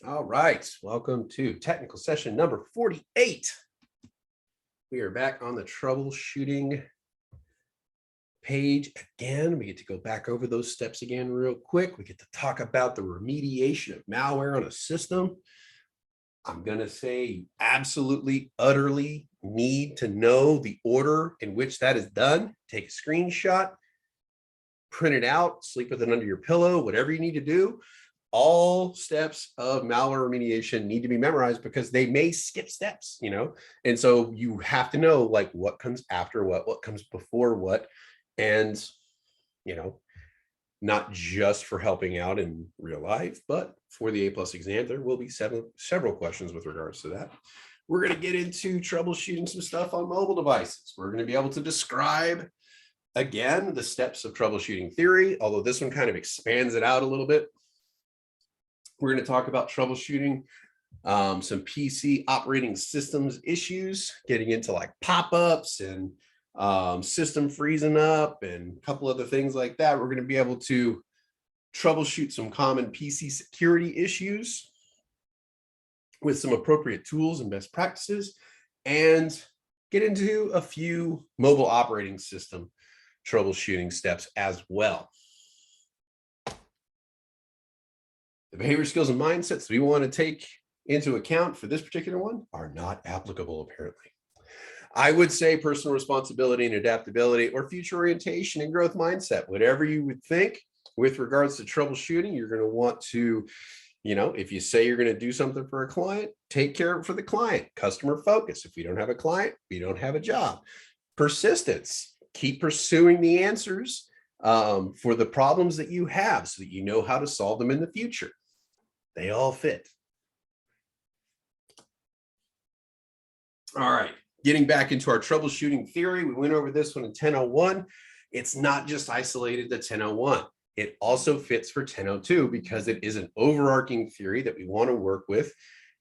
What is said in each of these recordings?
All right, welcome to technical session number 48. We are back on the troubleshooting page again. We get to go back over those steps again real quick. We get to talk about the remediation of malware on a system. I'm going to say you absolutely, utterly need to know the order in which that is done. Take a screenshot, print it out, sleep with it under your pillow, whatever you need to do. All steps of malware remediation need to be memorized because they may skip steps, and so you have to know like what comes after what comes before what, and not just for helping out in real life, but for the A+ exam, there will be several questions with regards to that. We're going to get into troubleshooting some stuff on mobile devices. We're going to be able to describe again the steps of troubleshooting theory, although this one kind of expands it out a little bit. We're going to talk about troubleshooting some PC operating systems issues, getting into like pop-ups and system freezing up and a couple other things like that. We're going to be able to troubleshoot some common PC security issues with some appropriate tools and best practices, and get into a few mobile operating system troubleshooting steps as well. The behavior skills and mindsets we want to take into account for this particular one are not applicable, apparently. I would say personal responsibility and adaptability, or future orientation and growth mindset, whatever you would think with regards to troubleshooting. You're going to want to, if you say you're going to do something for a client, take care of it for the client. Customer focus. If we don't have a client, we don't have a job. Persistence. Keep pursuing the answers for the problems that you have so that you know how to solve them in the future. They all fit. All right, getting back into our troubleshooting theory, we went over this one in 10.01. It's not just isolated to 10.01. It also fits for 10.02 because it is an overarching theory that we want to work with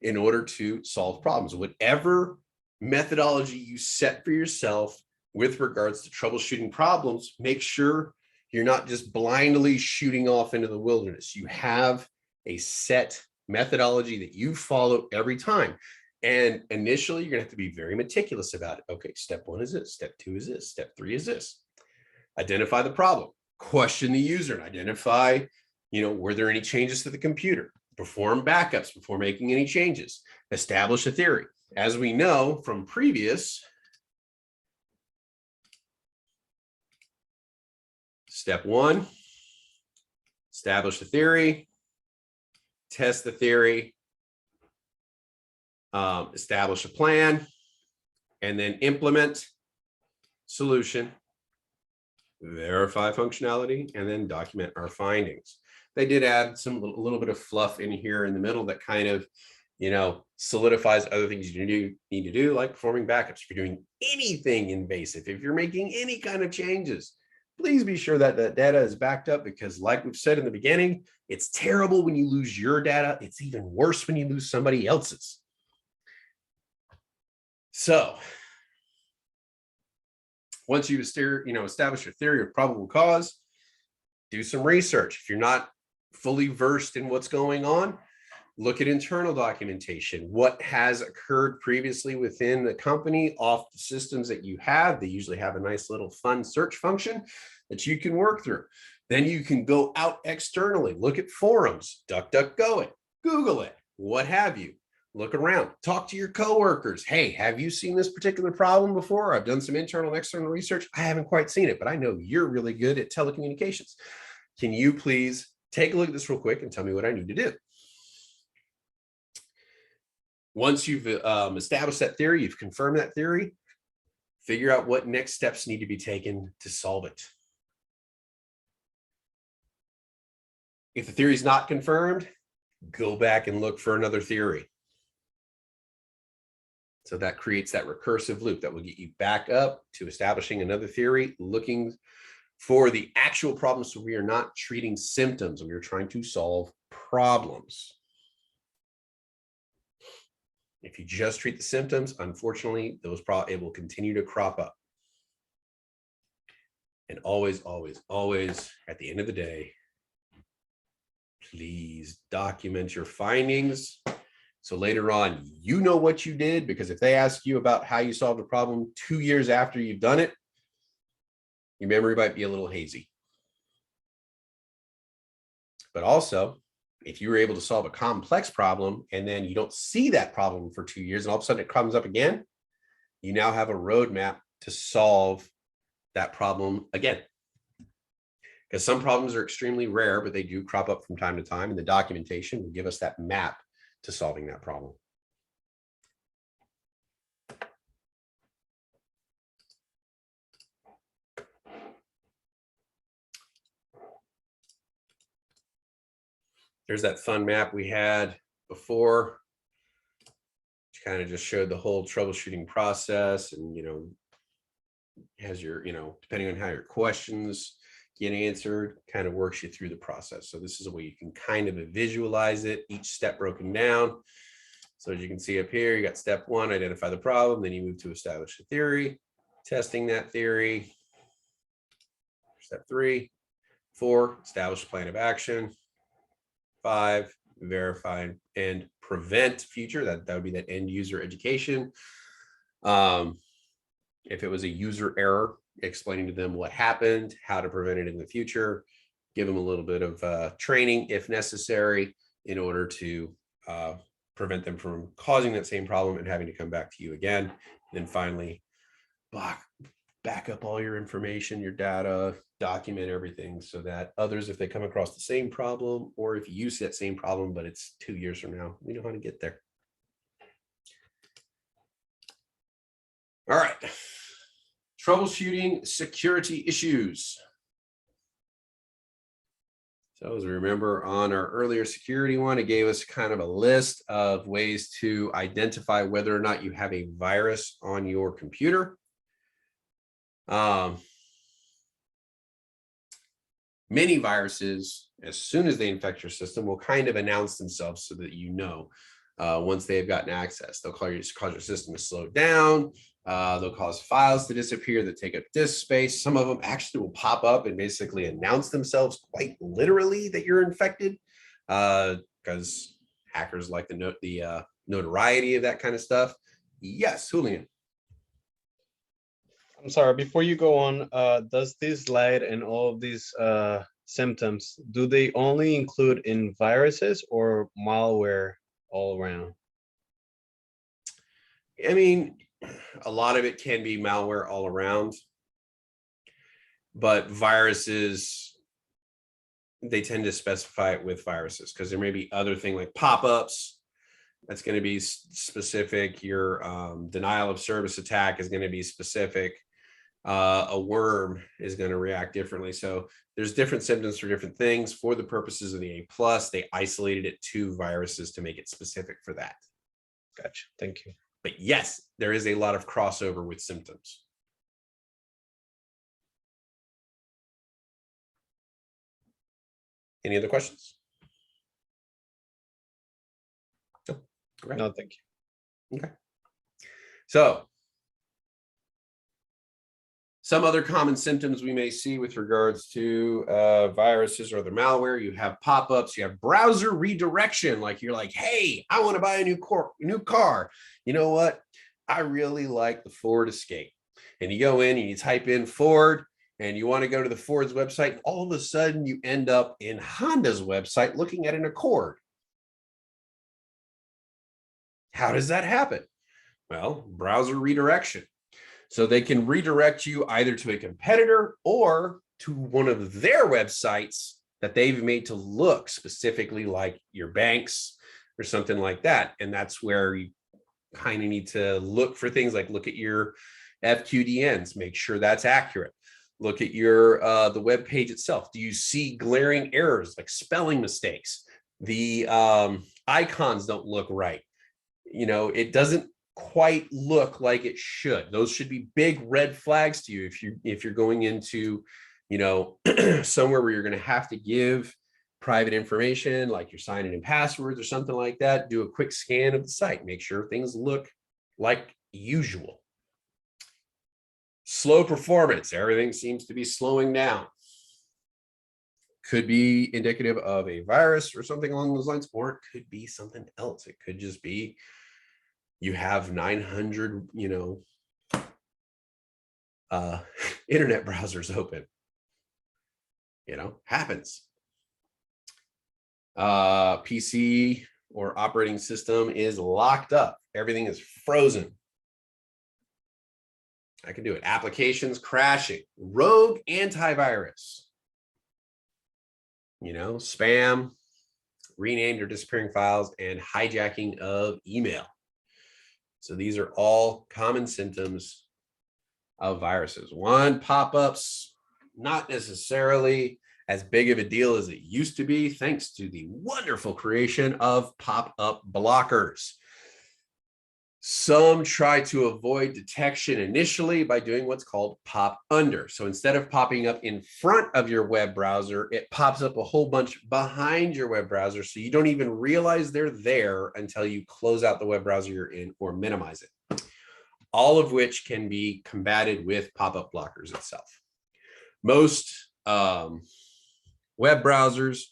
in order to solve problems. Whatever methodology you set for yourself with regards to troubleshooting problems, make sure you're not just blindly shooting off into the wilderness. You have a set methodology that you follow every time. And initially, you're going to have to be very meticulous about it. Okay, step 1 is this, step 2 is this, step 3 is this. Identify the problem, question the user, and identify, were there any changes to the computer? Perform backups before making any changes. Establish a theory. As we know from previous, step 1, establish the theory, test the theory, establish a plan, and then implement solution, verify functionality, and then document our findings. They did add a little bit of fluff in here in the middle that kind of, solidifies other things you need to do, like performing backups. If you're doing anything invasive, if you're making any kind of changes, please be sure that that data is backed up, because like we've said in the beginning, it's terrible when you lose your data. It's even worse when you lose somebody else's. So once you establish your theory of probable cause, do some research. If you're not fully versed in what's going on, look at internal documentation. What has occurred previously within the company off the systems that you have. They usually have a nice little fun search function that you can work through. Then you can go out externally, look at forums, DuckDuckGo it, Google it, what have you. Look around, talk to your coworkers. Hey, have you seen this particular problem before? I've done some internal and external research. I haven't quite seen it, but I know you're really good at telecommunications. Can you please take a look at this real quick and tell me what I need to do? Once you've established that theory, you've confirmed that theory, figure out what next steps need to be taken to solve it. If the theory is not confirmed, go back and look for another theory. So that creates that recursive loop that will get you back up to establishing another theory, looking for the actual problem. So we are not treating symptoms, we are trying to solve problems. If you just treat the symptoms, unfortunately, it will continue to crop up. And always, always, always, at the end of the day, please document your findings. So later on, you know what you did, because if they ask you about how you solved a problem 2 years after you've done it, your memory might be a little hazy. But also, if you were able to solve a complex problem and then you don't see that problem for 2 years and all of a sudden it comes up again, you now have a roadmap to solve that problem again. Because some problems are extremely rare, but they do crop up from time to time, and the documentation will give us that map to solving that problem. There's that fun map we had before, which kind of just showed the whole troubleshooting process, and has your, depending on how your questions get answered, kind of works you through the process. So this is a way you can kind of visualize it, each step broken down. So as you can see up here, you got step 1, identify the problem, then you move to establish a theory, testing that theory. Step 3, 4, establish a plan of action. 5, verify and prevent future. That would be that end user education. If it was a user error, explaining to them what happened, how to prevent it in the future, give them a little bit of training if necessary in order to prevent them from causing that same problem and having to come back to you again. And then finally, back up all your information, your data, document everything so that others, if they come across the same problem, or if you use that same problem, but it's 2 years from now, we know how to get there. All right. Troubleshooting security issues. So as we remember on our earlier security one, it gave us kind of a list of ways to identify whether or not you have a virus on your computer. Many viruses, as soon as they infect your system, will kind of announce themselves so that once they have gotten access. They'll cause your system to slow down. They'll cause files to disappear that take up disk space. Some of them actually will pop up and basically announce themselves quite literally that you're infected, because hackers like the notoriety of that kind of stuff. Yes, Julian. I'm sorry, before you go on, does this light and all of these symptoms, do they only include in viruses or malware all around? I mean, a lot of it can be malware all around, but viruses, they tend to specify it with viruses because there may be other things like pop-ups. That's going to be specific. Your denial of service attack is going to be specific. A worm is going to react differently. So there's different symptoms for different things. For the purposes of the A+, they isolated it to viruses to make it specific for that. Gotcha. Thank you. But yes, there is a lot of crossover with symptoms. Any other questions? No, thank you. Okay. So some other common symptoms we may see with regards to viruses or their malware, you have pop-ups, you have browser redirection. Like you're like, hey, I want to buy a new car. You know what? I really like the Ford Escape. And you go in and you type in Ford and you want to go to the Ford's website. And all of a sudden you end up in Honda's website looking at an Accord. How does that happen? Well, browser redirection. So they can redirect you either to a competitor or to one of their websites that they've made to look specifically like your banks or something like that. And that's where you kind of need to look for things like look at your FQDNs, make sure that's accurate. Look at your the web page itself. Do you see glaring errors like spelling mistakes? The icons don't look right. It doesn't quite look like it should. Those should be big red flags to you if you're going into somewhere where you're going to have to give private information like your sign-in and passwords or something like that. Do a quick scan of the site, make sure things look like usual. Slow performance, everything seems to be slowing down. could be indicative of a virus or something along those lines, or it could be something else. It could just be you have 900, internet browsers open. Happens. PC or operating system is locked up. Everything is frozen. I can do it. Applications crashing. Rogue antivirus. Spam, renamed or disappearing files, and hijacking of email. So these are all common symptoms of viruses. One, pop-ups, not necessarily as big of a deal as it used to be, thanks to the wonderful creation of pop-up blockers. Some try to avoid detection initially by doing what's called pop under. So instead of popping up in front of your web browser, it pops up a whole bunch behind your web browser. So you don't even realize they're there until you close out the web browser you're in or minimize it. All of which can be combated with pop-up blockers itself. Most web browsers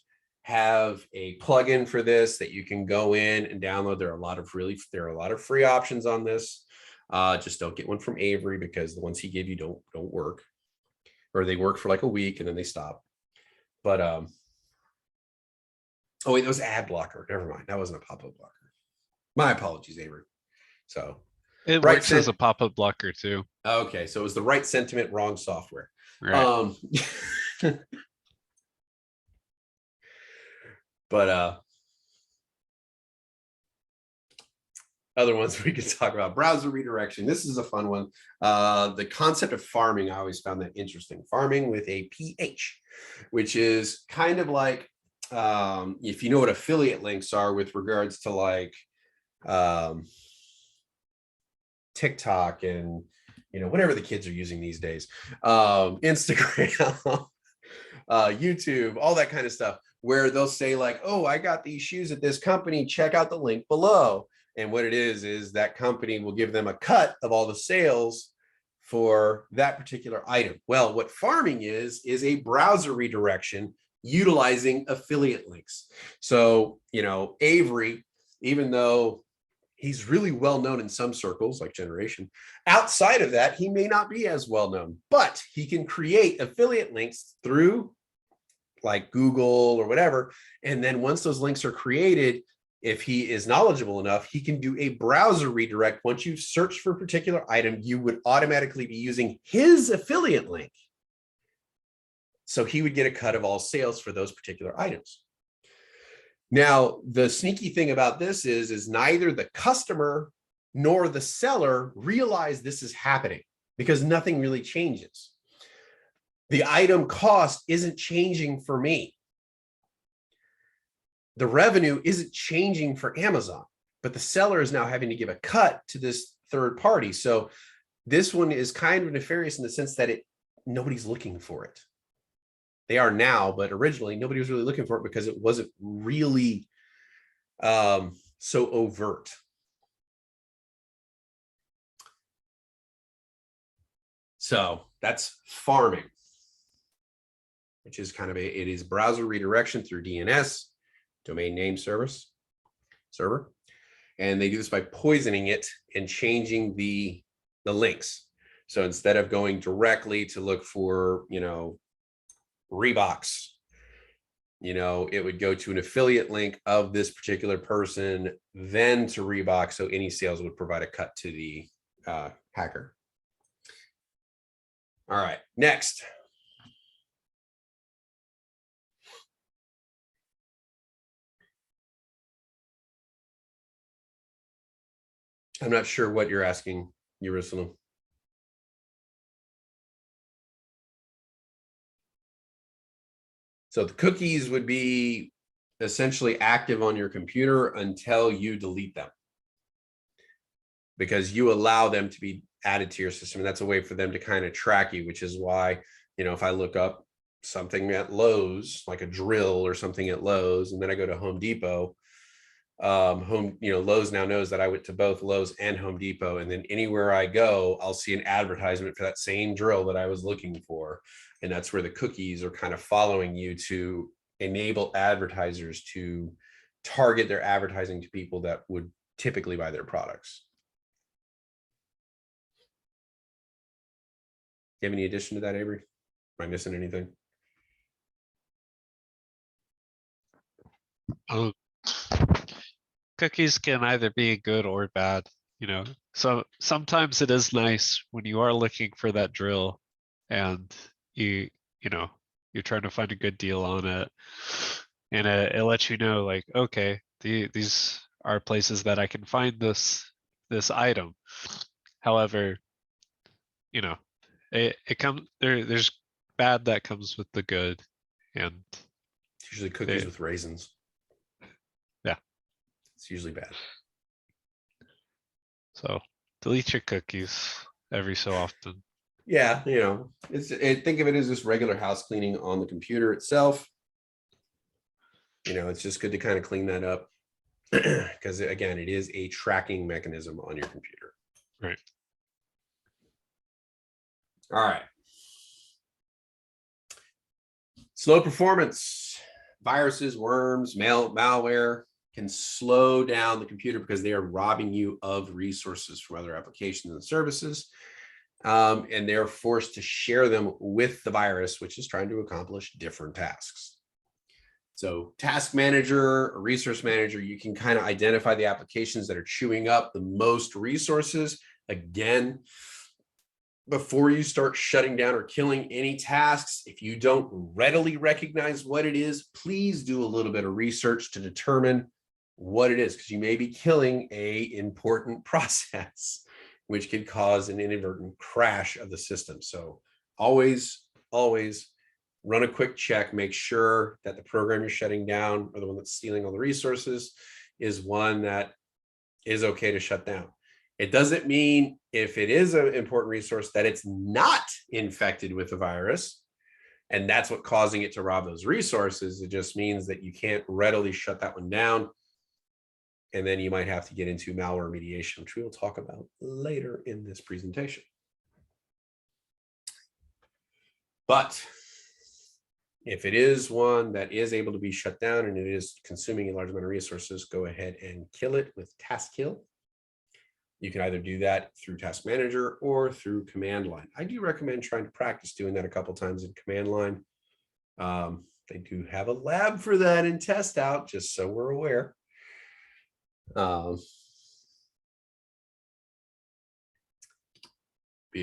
have a plugin for this that you can go in and download. There are a lot of free options on this. Just don't get one from Avery because the ones he gave you don't work, or they work for like a week and then they stop. But oh wait, that was ad blocker. Never mind, that wasn't a pop-up blocker. My apologies, Avery. So it works as a pop-up blocker too. Okay, so it was the right sentiment, wrong software. Right. But other ones we could talk about. Browser redirection. This is a fun one. The concept of farming, I always found that interesting. Farming with a PH, which is kind of like, if you know what affiliate links are with regards to like TikTok and whatever the kids are using these days, Instagram, YouTube, all that kind of stuff, where they'll say like, oh, I got these shoes at this company, check out the link below. And what it is that company will give them a cut of all the sales for that particular item. Well, what farming is a browser redirection utilizing affiliate links. So, Avery, even though he's really well known in some circles like Generation, outside of that, he may not be as well known, but he can create affiliate links through like Google or whatever. And then once those links are created, if he is knowledgeable enough, he can do a browser redirect. Once you've searched for a particular item, you would automatically be using his affiliate link. So he would get a cut of all sales for those particular items. Now, the sneaky thing about this is neither the customer nor the seller realize this is happening because nothing really changes. The item cost isn't changing for me. The revenue isn't changing for Amazon, but the seller is now having to give a cut to this third party. So this one is kind of nefarious in the sense that nobody's looking for it. They are now, but originally nobody was really looking for it because it wasn't really so overt. So that's farming, which is kind of it is browser redirection through DNS, domain name server. And they do this by poisoning it and changing the links. So instead of going directly to look for, Reeboks, it would go to an affiliate link of this particular person, then to Reebok. So any sales would provide a cut to the hacker. All right, next. I'm not sure what you're asking, Jerusalem. So the cookies would be essentially active on your computer until you delete them, because you allow them to be added to your system. And that's a way for them to kind of track you, which is why, if I look up something at Lowe's, like a drill or something at Lowe's, and then I go to Home Depot, Home, Lowe's now knows that I went to both Lowe's and Home Depot, and then anywhere I go, I'll see an advertisement for that same drill that I was looking for. And that's where the cookies are kind of following you to enable advertisers to target their advertising to people that would typically buy their products. Do you have any addition to that, Avery? Am I missing anything? Oh, cookies can either be good or bad, So sometimes it is nice when you are looking for that drill and you're trying to find a good deal on it. And it lets you know, like, okay, these are places that I can find this item. However, it comes there's bad that comes with the good, and it's usually cookies with raisins. Yeah, it's usually bad. So delete your cookies every so often. Yeah, think of it as just regular house cleaning on the computer itself. It's just good to kind of clean that up because again, it is a tracking mechanism on your computer. Right. All right. Slow performance. Viruses, worms, malware can slow down the computer because they are robbing you of resources from other applications and services. And they're forced to share them with the virus, which is trying to accomplish different tasks. So task manager, or resource manager, you can kind of identify the applications that are chewing up the most resources. Again, before you start shutting down or killing any tasks, if you don't readily recognize what it is, please do a little bit of research to determine what it is, because you may be killing an important process, which could cause an inadvertent crash of the system. So always run a quick check, make sure that the program you're shutting down or the one that's stealing all the resources is one that is okay to shut down. It doesn't mean if it is an important resource that it's not infected with the virus, and that's what causing it to rob those resources. It just means that you can't readily shut that one down. And then you might have to get into malware remediation, which we will talk about later in this presentation. But if it is one that is able to be shut down and it is consuming a large amount of resources, go ahead and kill it with task kill. You can either do that through Task Manager or through command line. I do recommend trying to practice doing that a couple times in command line. They do have a lab for that in Test Out, just so we're aware. Be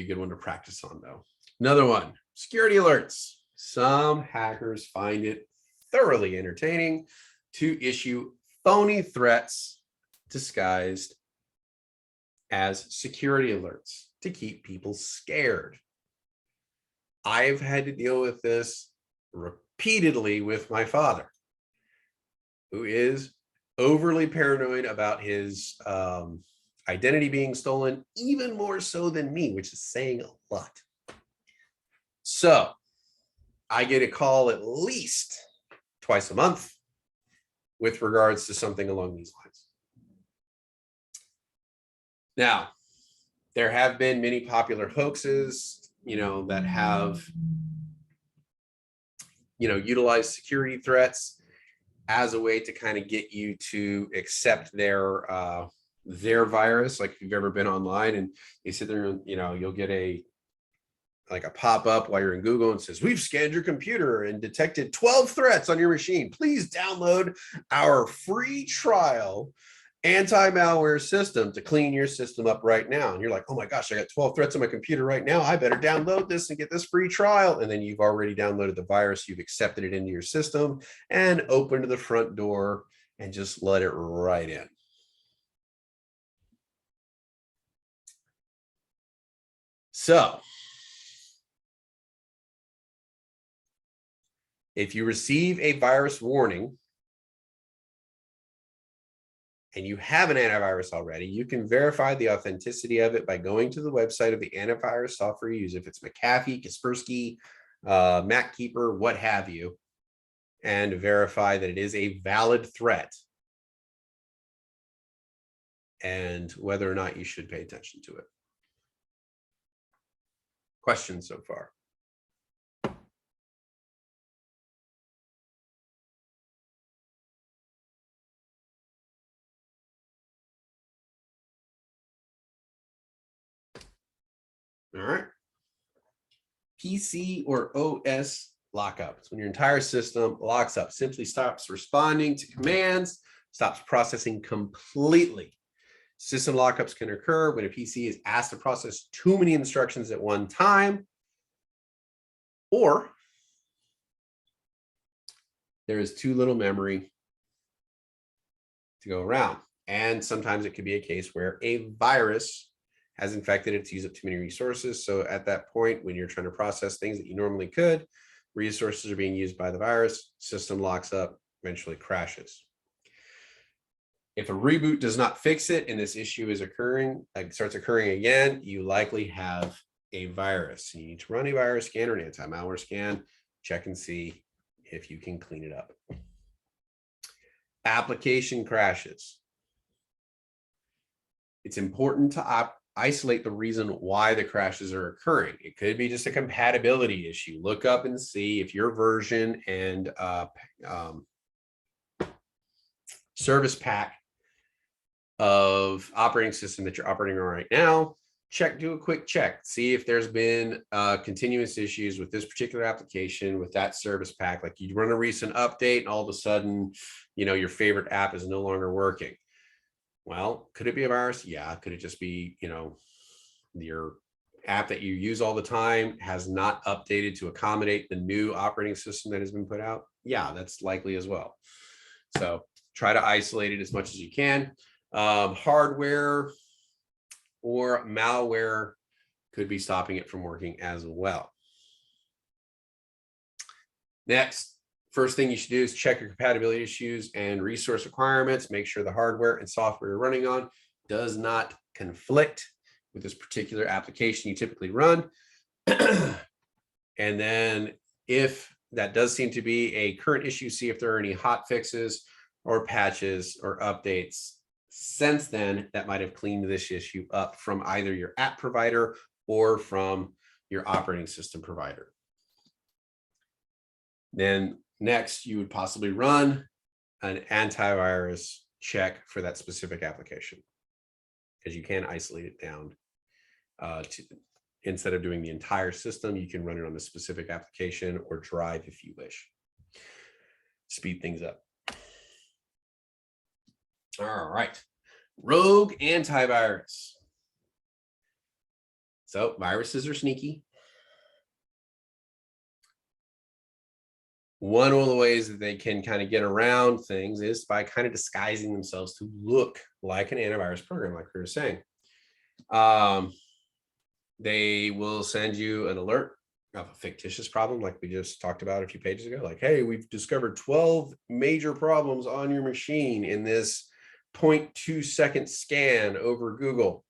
a good one to practice on, though. Another one, security alerts. Some hackers find it thoroughly entertaining to issue phony threats disguised as security alerts to keep people scared. I've had to deal with this repeatedly with my father, who is overly paranoid about his identity being stolen, even more so than me, which is saying a lot. So I get a call at least twice a month with regards to something along these lines. Now, there have been many popular hoaxes, that have, utilized security threats as a way to kind of get you to accept their virus. Like if you've ever been online and you sit there and, you'll get a pop-up while you're in Google and says, we've scanned your computer and detected 12 threats on your machine. Please download our free trial anti-malware system to clean your system up right now. And you're like, oh my gosh, I got 12 threats on my computer right now. I better download this and get this free trial. And then you've already downloaded the virus. You've accepted it into your system and opened the front door and just let it right in. So if you receive a virus warning and you have an antivirus already, you can verify the authenticity of it by going to the website of the antivirus software you use, if it's McAfee, Kaspersky, MacKeeper, what have you, and verify that it is a valid threat. and whether or not you should pay attention to it. Questions so far? All right. PC or OS lockup. It's when your entire system locks up, simply stops responding to commands, stops processing completely. System lockups can occur when a PC is asked to process too many instructions at one time, or there is too little memory to go around. And sometimes it could be a case where a virus has infected it to use up too many resources. So at that point, when you're trying to process things that you normally could, resources are being used by the virus, system locks up, eventually crashes. If a reboot does not fix it and this issue is occurring, starts occurring again, you likely have a virus. You need to run a virus scan or an anti-malware scan, check and see if you can clean it up. Application crashes. It's important to isolate the reason why the crashes are occurring. It could be just a compatibility issue. Look up and see if your version and service pack of operating system that you're operating on right now, do a quick check, see if there's been continuous issues with this particular application, with that service pack. Like you run a recent update and all of a sudden, your favorite app is no longer working. Well, could it be a virus? Yeah. Could it just be, your app that you use all the time has not updated to accommodate the new operating system that has been put out? Yeah, that's likely as well. So try to isolate it as much as you can. Hardware or malware could be stopping it from working as well. Next, first thing you should do is check your compatibility issues and resource requirements. Make sure the hardware and software you're running on does not conflict with this particular application you typically run. And then if that does seem to be a current issue, see if there are any hot fixes or patches or updates since then that might have cleaned this issue up from either your app provider or from your operating system provider. Then next, you would possibly run an antivirus check for that specific application, because you can isolate it down instead of doing the entire system, you can run it on a specific application or drive if you wish. Speed things up. All right, rogue antivirus. So viruses are sneaky. One of the ways that they can kind of get around things is by kind of disguising themselves to look like an antivirus program, like we were saying. They will send you an alert of a fictitious problem, like we just talked about a few pages ago. Like, hey, we've discovered 12 major problems on your machine in this 0.2 second scan over Google.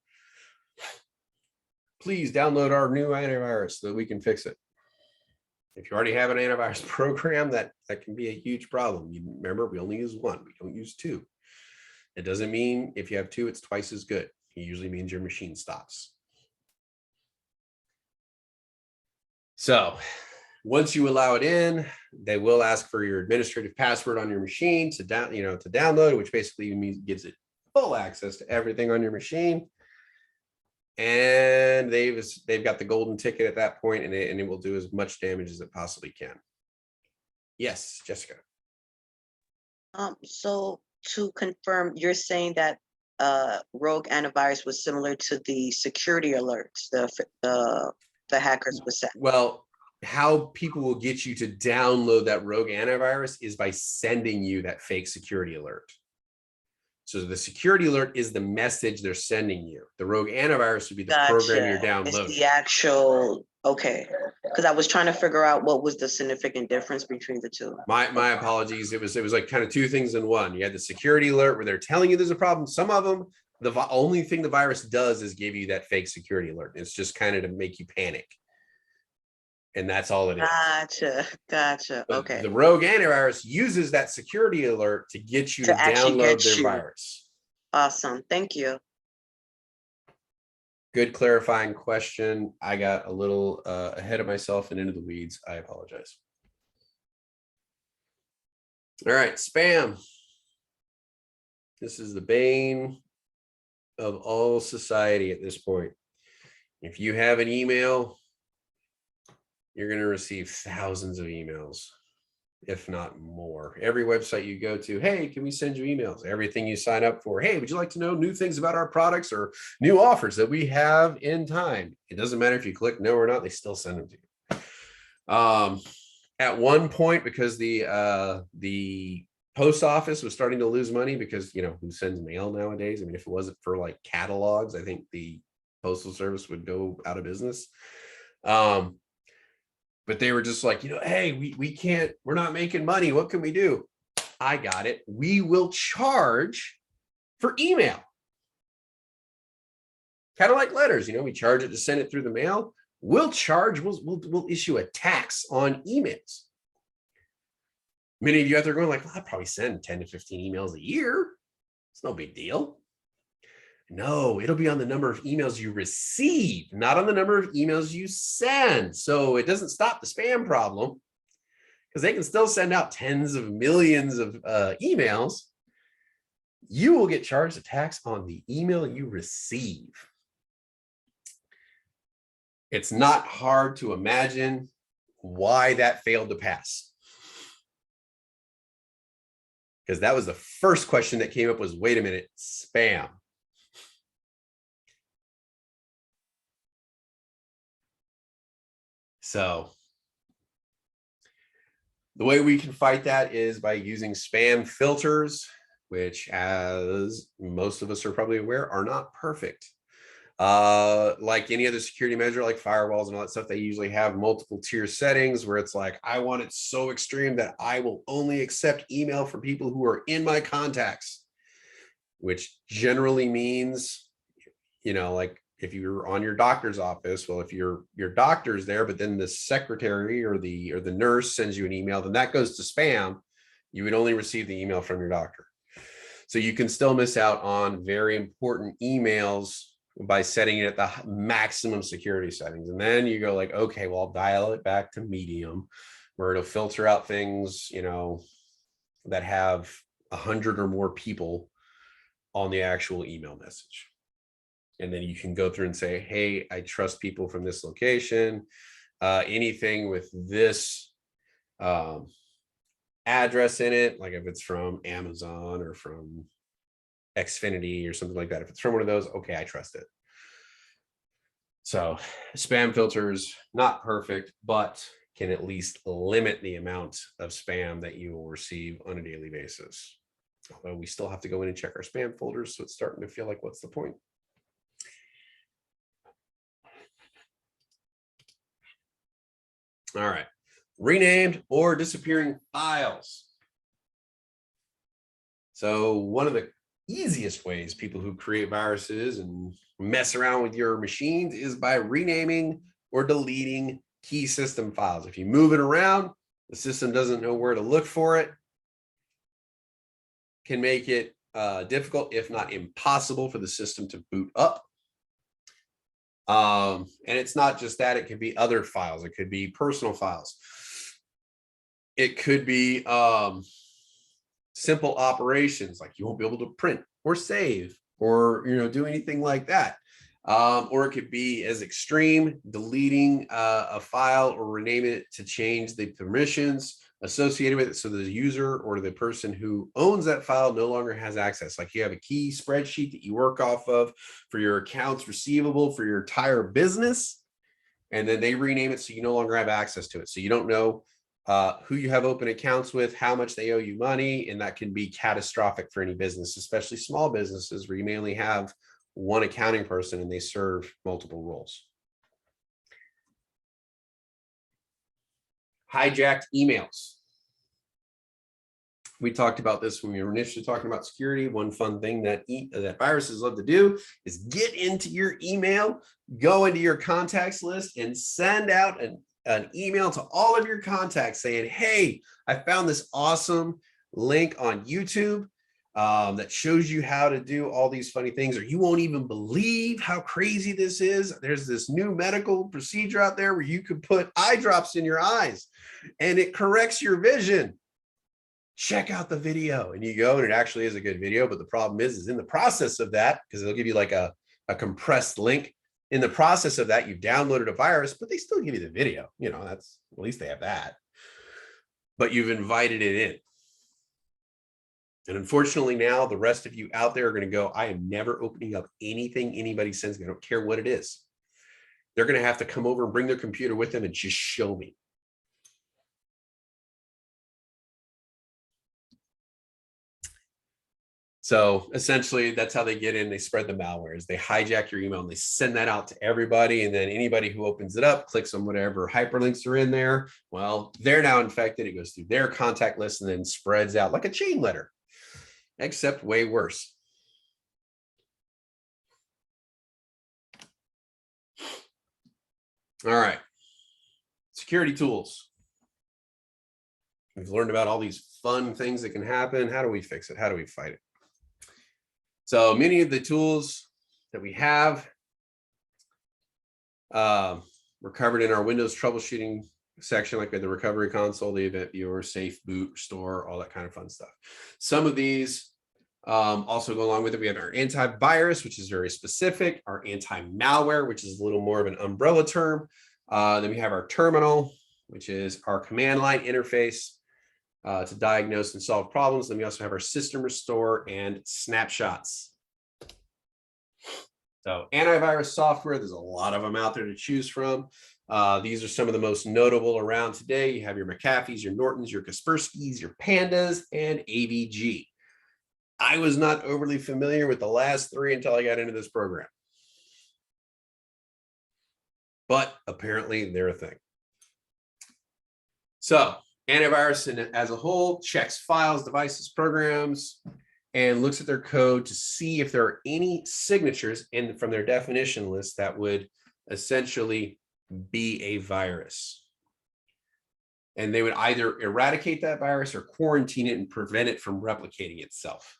Please download our new antivirus so that we can fix it. If you already have an antivirus program, that can be a huge problem. You remember, we only use one, we don't use two. It doesn't mean if you have two, it's twice as good. It usually means your machine stops. So once you allow it in, they will ask for your administrative password on your machine to download, which basically means gives it full access to everything on your machine. And they've got the golden ticket at that point, and it will do as much damage as it possibly can. Yes, Jessica. So to confirm, you're saying that rogue antivirus was similar to the security alerts the hackers would send. Well, how people will get you to download that rogue antivirus is by sending you that fake security alert. So the security alert is the message they're sending you. The rogue antivirus would be the program you're downloading. It's the actual, okay. Because I was trying to figure out what was the significant difference between the two. My apologies. It was like kind of two things in one. You had the security alert where they're telling you there's a problem. Some of them, the only thing the virus does is give you that fake security alert. It's just kind of to make you panic. And that's all it is. Gotcha. But okay. the rogue antivirus uses that security alert to get you to download their virus. Awesome. Thank you. Good clarifying question. I got a little ahead of myself and into the weeds. I apologize. All right, spam. This is the bane of all society at this point. If you have an email, you're going to receive thousands of emails, if not more. Every website you go to, hey, can we send you emails? Everything you sign up for, hey, would you like to know new things about our products or new offers that we have in time? It doesn't matter if you click no or not, they still send them to you. At one point, because the post office was starting to lose money because, you know, who sends mail nowadays? I mean, if it wasn't for like catalogs, I think the postal service would go out of business. But they were just like, you know, hey, we're not making money. What can we do? I got it. We will charge for email. Kind of like letters, you know, we charge it to send it through the mail. We'll issue a tax on emails. Many of you out there going like, well, I probably send 10 to 15 emails a year. It's no big deal. No, it'll be on the number of emails you receive, not on the number of emails you send. So it doesn't stop the spam problem because they can still send out tens of millions of emails. You will get charged a tax on the email you receive. It's not hard to imagine why that failed to pass. Because that was the first question that came up was, wait a minute, spam. So the way we can fight that is by using spam filters, which, as most of us are probably aware, are not perfect. Like any other security measure, like firewalls and all that stuff, they usually have multiple tier settings where it's like, I want it so extreme that I will only accept email from people who are in my contacts, which generally means, you know, like if you're on your doctor's office, well, if your doctor's there, but then the secretary or the nurse sends you an email, then that goes to spam. You would only receive the email from your doctor. So you can still miss out on very important emails by setting it at the maximum security settings. And then you go like, okay, well, I'll dial it back to medium, where it'll filter out things, you know, that have 100 or more people on the actual email message. And then you can go through and say, hey, I trust people from this location. Anything with this address in it, like if it's from Amazon or from Xfinity or something like that, if it's from one of those, okay, I trust it. So spam filters, not perfect, but can at least limit the amount of spam that you will receive on a daily basis. Although we still have to go in and check our spam folders, so it's starting to feel like, what's the point? All right, renamed or disappearing files. So one of the easiest ways people who create viruses and mess around with your machines is by renaming or deleting key system files. If you move it around, the system doesn't know where to look for it. Can make it difficult, if not impossible, for the system to boot up. And it's not just that, it could be other files. It could be personal files. It could be simple operations, like you won't be able to print or save or, you know, do anything like that. Or it could be as extreme, deleting a file or renaming it to change the permissions associated with it, so the user or the person who owns that file no longer has access. Like you have a key spreadsheet that you work off of for your accounts receivable for your entire business, and then they rename it so you no longer have access to it. So you don't know who you have open accounts with, how much they owe you money, and that can be catastrophic for any business, especially small businesses where you may only have one accounting person and they serve multiple roles. Hijacked emails. We talked about this when we were initially talking about security. One fun thing that viruses love to do is get into your email, go into your contacts list, and send out an email to all of your contacts saying, hey, I found this awesome link on YouTube. that shows you how to do all these funny things, or you won't even believe how crazy this is. There's this new medical procedure out there where you could put eye drops in your eyes and it corrects your vision. Check out the video. And you go, and it actually is a good video. But the problem is in the process of that, because they'll give you like a compressed link. In the process of that, you've downloaded a virus, but they still give you the video. You know, that's, at least they have that. But you've invited it in. And unfortunately now the rest of you out there are going to go, I am never opening up anything anybody sends me. I don't care what it is. They're going to have to come over and bring their computer with them and just show me. So essentially that's how they get in. They spread the malwares. They hijack your email and they send that out to everybody. And then anybody who opens it up, clicks on whatever hyperlinks are in there. Well, they're now infected. It goes through their contact list and then spreads out like a chain letter, except way worse. All right. Security tools. We've learned about all these fun things that can happen. How do we fix it? How do we fight it? So many of the tools that we have were covered in our Windows troubleshooting section, like we had the recovery console, the event viewer, safe boot, restore, all that kind of fun stuff. Some of these also go along with it. We have our antivirus, which is very specific, our anti-malware, which is a little more of an umbrella term. Then we have our terminal, which is our command line interface to diagnose and solve problems. Then we also have our system restore and snapshots. So antivirus software, there's a lot of them out there to choose from. These are some of the most notable around today. You have your McAfee's, your Nortons, your Kaspersky's, your Pandas, and AVG. I was not overly familiar with the last three until I got into this program. But apparently they're a thing. So antivirus as a whole checks files, devices, programs, and looks at their code to see if there are any signatures from their definition list that would essentially be a virus. And they would either eradicate that virus or quarantine it and prevent it from replicating itself.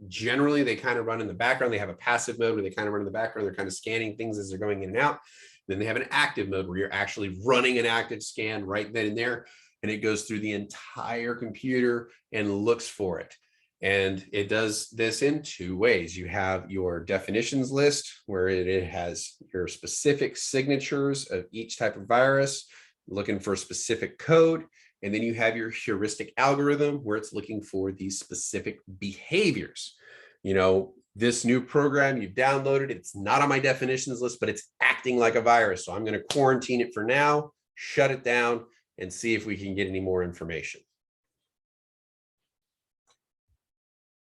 Generally, they kind of run in the background. They have a passive mode where they kind of run in the background. They're kind of scanning things as they're going in and out. Then they have an active mode where you're actually running an active scan right then and there, and it goes through the entire computer and looks for it. And it does this in two ways. You have your definitions list where it has your specific signatures of each type of virus, looking for specific code. And then you have your heuristic algorithm where it's looking for these specific behaviors. You know, this new program you've downloaded, it's not on my definitions list, but it's acting like a virus. So I'm going to quarantine it for now, shut it down, and see if we can get any more information.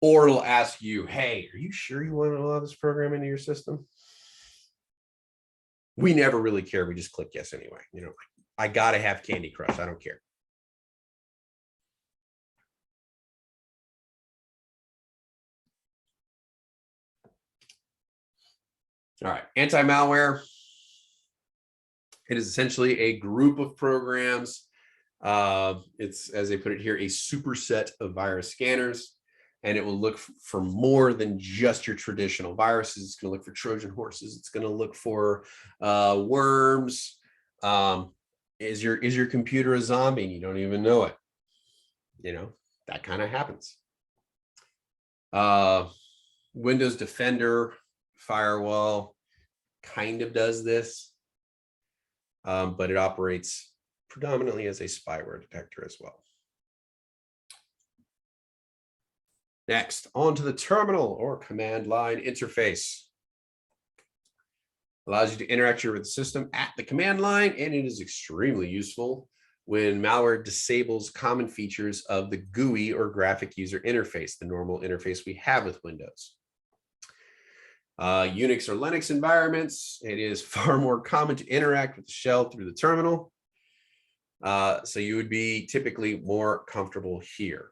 Or it'll ask you, hey, are you sure you want to allow this program into your system? We never really care. We just click yes anyway. You know, I got to have Candy Crush. I don't care. All right, anti-malware. It is essentially a group of programs. It's, as they put it here, a superset of virus scanners, and it will look for more than just your traditional viruses. It's going to look for Trojan horses. It's going to look for worms. Is your computer a zombie and you don't even know it? You know, that kind of happens. Windows Defender Firewall kind of does this, but it operates predominantly as a spyware detector as well. Next, on to the terminal or command line interface. Allows you to interact with the system at the command line, and it is extremely useful when malware disables common features of the GUI or graphic user interface, the normal interface we have with Windows. Unix or Linux environments, it is far more common to interact with the shell through the terminal. So you would be typically more comfortable here.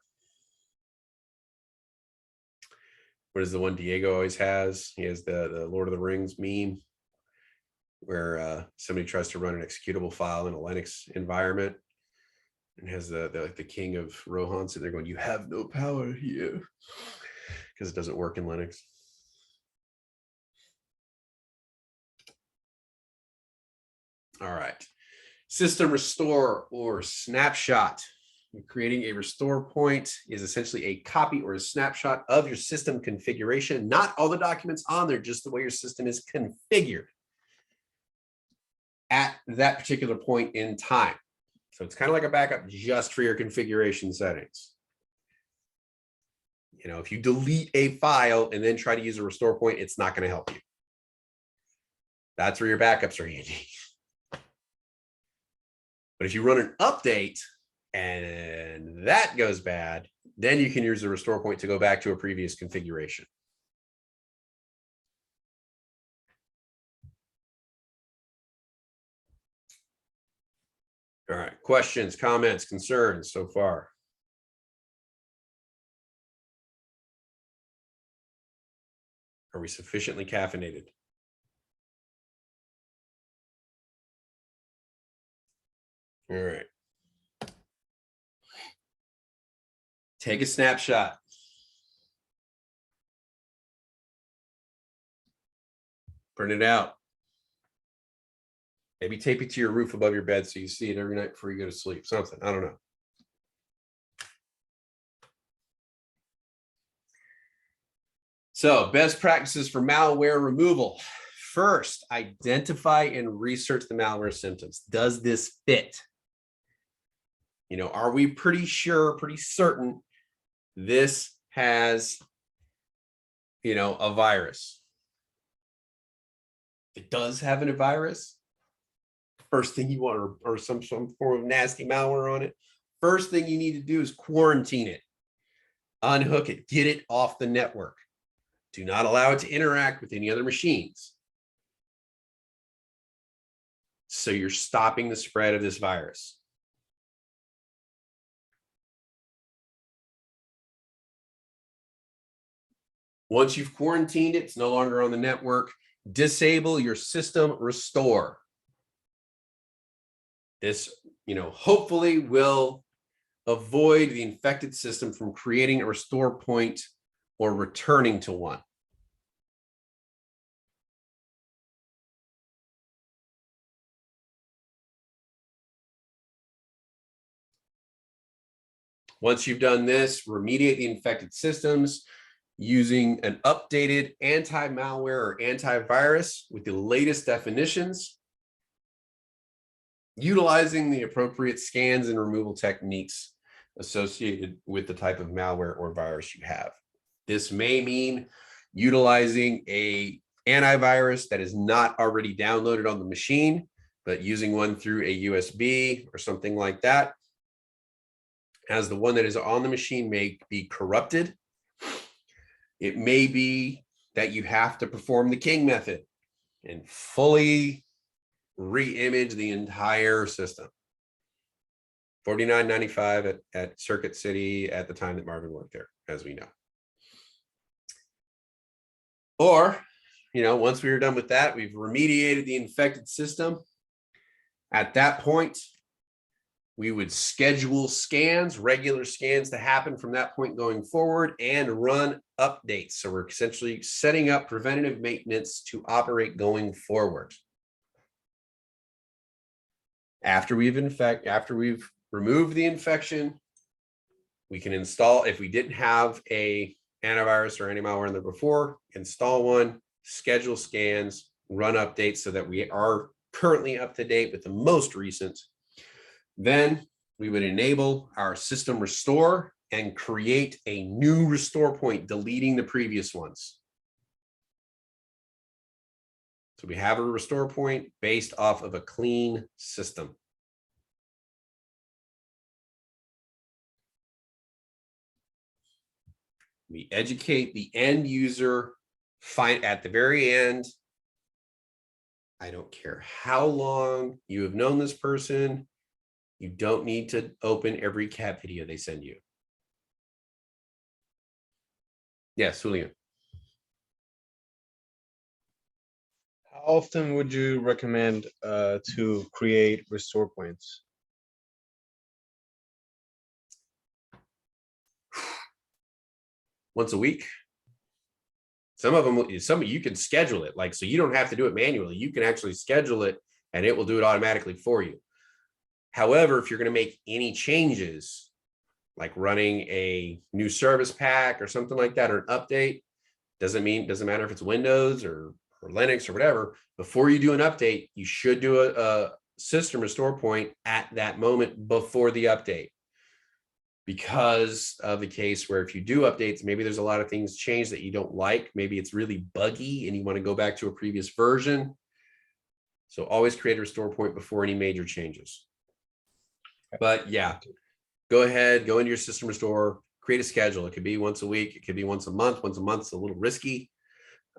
What is the one Diego always has? He has the Lord of the Rings meme where somebody tries to run an executable file in a Linux environment. and has the king of Rohan sitting there going, "You have no power here," because it doesn't work in Linux. All right. System restore or snapshot. Creating a restore point is essentially a copy or a snapshot of your system configuration. Not all the documents on there, just the way your system is configured at that particular point in time. So it's kind of like a backup just for your configuration settings. You know, if you delete a file and then try to use a restore point, it's not going to help you. That's where your backups are handy. But if you run an update and that goes bad, then you can use the restore point to go back to a previous configuration. All right, questions, comments, concerns so far? Are we sufficiently caffeinated? All right. Take a snapshot. Print it out. Maybe tape it to your roof above your bed so you see it every night before you go to sleep. Something, I don't know. So, best practices for malware removal. First, identify and research the malware symptoms. Does this fit? You know, are we pretty sure, pretty certain this has, you know, a virus? If it does have a virus, first thing you want, or some form of nasty malware on it, first thing you need to do is quarantine it, unhook it, get it off the network. Do not allow it to interact with any other machines. So you're stopping the spread of this virus. Once you've quarantined it, it's no longer on the network. Disable your system restore. This, you know, hopefully will avoid the infected system from creating a restore point or returning to one. Once you've done this, remediate the infected systems using an updated anti-malware or antivirus with the latest definitions, utilizing the appropriate scans and removal techniques associated with the type of malware or virus you have. This may mean utilizing an antivirus that is not already downloaded on the machine, but using one through a USB or something like that, as the one that is on the machine may be corrupted. It may be that you have to perform the King method and fully re-image the entire system. $49.95 at Circuit City at the time that Marvin worked there, as we know. Or, you know, once we were done with that, we've remediated the infected system. At that point, we would schedule scans, regular scans to happen from that point going forward and run updates. So we're essentially setting up preventative maintenance to operate going forward. After we've removed the infection, we can install, if we didn't have a antivirus or any malware in there before, install one, schedule scans, run updates so that we are currently up to date with the most recent. Then we would enable our system restore and create a new restore point, deleting the previous ones. So we have a restore point based off of a clean system. We educate the end user, find at the very end. I don't care how long you have known this person. You don't need to open every cat video they send you. Yes, Julian. How often would you recommend to create restore points? once a week. Some of them, you can schedule it, like, so you don't have to do it manually. You can actually schedule it and it will do it automatically for you. However, if you're going to make any changes, like running a new service pack or something like that, or an update, doesn't matter if it's Windows or Linux or whatever, before you do an update, you should do a system restore point at that moment before the update. Because of the case where if you do updates, maybe there's a lot of things changed that you don't like. Maybe it's really buggy and you want to go back to a previous version. So always create a restore point before any major changes. But yeah, go ahead, go into your system restore, create a schedule. It could be once a week. It could be once a month. Once a month's a little risky.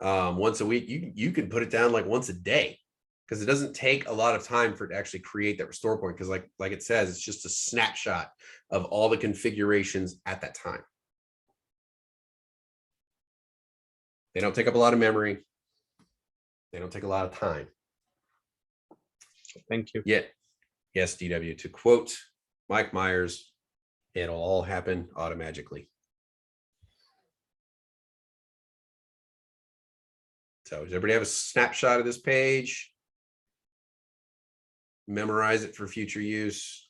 Once a week, you can put it down like once a day, because it doesn't take a lot of time for it to actually create that restore point. Because like it says, it's just a snapshot of all the configurations at that time. They don't take up a lot of memory. They don't take a lot of time. Thank you. Yet, yes, DW, to quote Mike Myers, it'll all happen automatically. So does everybody have a snapshot of this page? Memorize it for future use.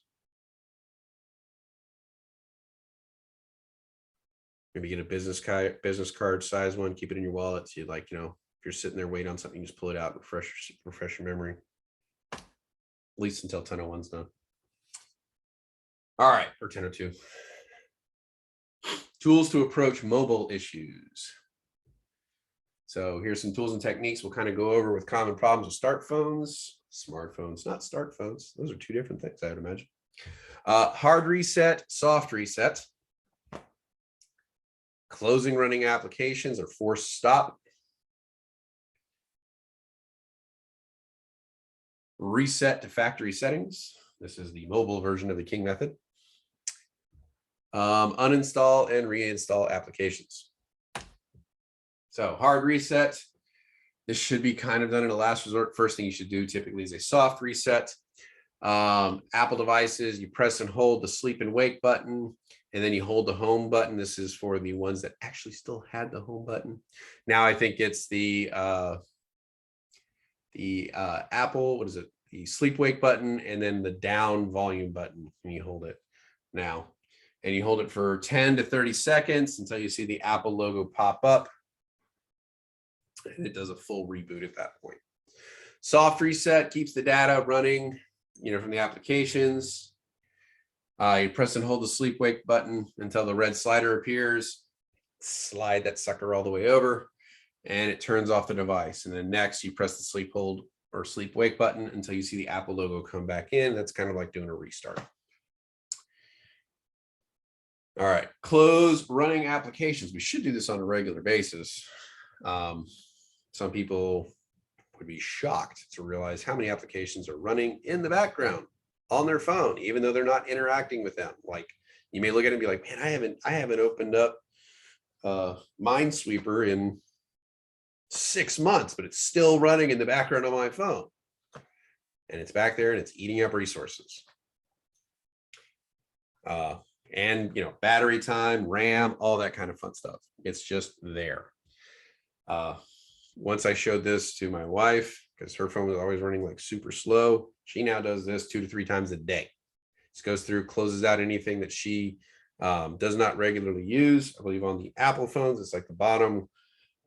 Maybe get a business card size one, keep it in your wallet. So you'd like, if you're sitting there waiting on something, you just pull it out and refresh your memory. At least until 10:01's done. All right, or 10:02. Tools to approach mobile issues. So here's some tools and techniques we'll kind of go over with common problems with smartphones, not start phones. Those are two different things, I would imagine. Hard reset, soft reset. Closing running applications or forced stop. Reset to factory settings. This is the mobile version of the King method. Uninstall and reinstall applications. So hard reset. This should be kind of done in a last resort. First thing you should do typically is a soft reset. Apple devices, you press and hold the sleep and wake button, and then you hold the home button. This is for the ones that actually still had the home button. Now I think it's the Apple, what is it? The sleep wake button, and then the down volume button. And you hold it now, and you hold it for 10 to 30 seconds until you see the Apple logo pop up, and it does a full reboot at that point. Soft reset keeps the data running, from the applications. You press and hold the sleep wake button until the red slider appears. Slide that sucker all the way over, and it turns off the device. And then next, you press the sleep hold or sleep wake button until you see the Apple logo come back in. That's kind of like doing a restart. All right, close running applications. We should do this on a regular basis. Some people would be shocked to realize how many applications are running in the background on their phone, even though they're not interacting with them. Like, you may look at it and be like, man, I haven't opened up Minesweeper in 6 months, but it's still running in the background on my phone. And it's back there and it's eating up resources. And battery time, RAM, all that kind of fun stuff. It's just there. Once I showed this to my wife, because her phone was always running like super slow, she now does this 2 to 3 times a day. Just goes through, closes out anything that she does not regularly use. I believe on the Apple phones, it's like the bottom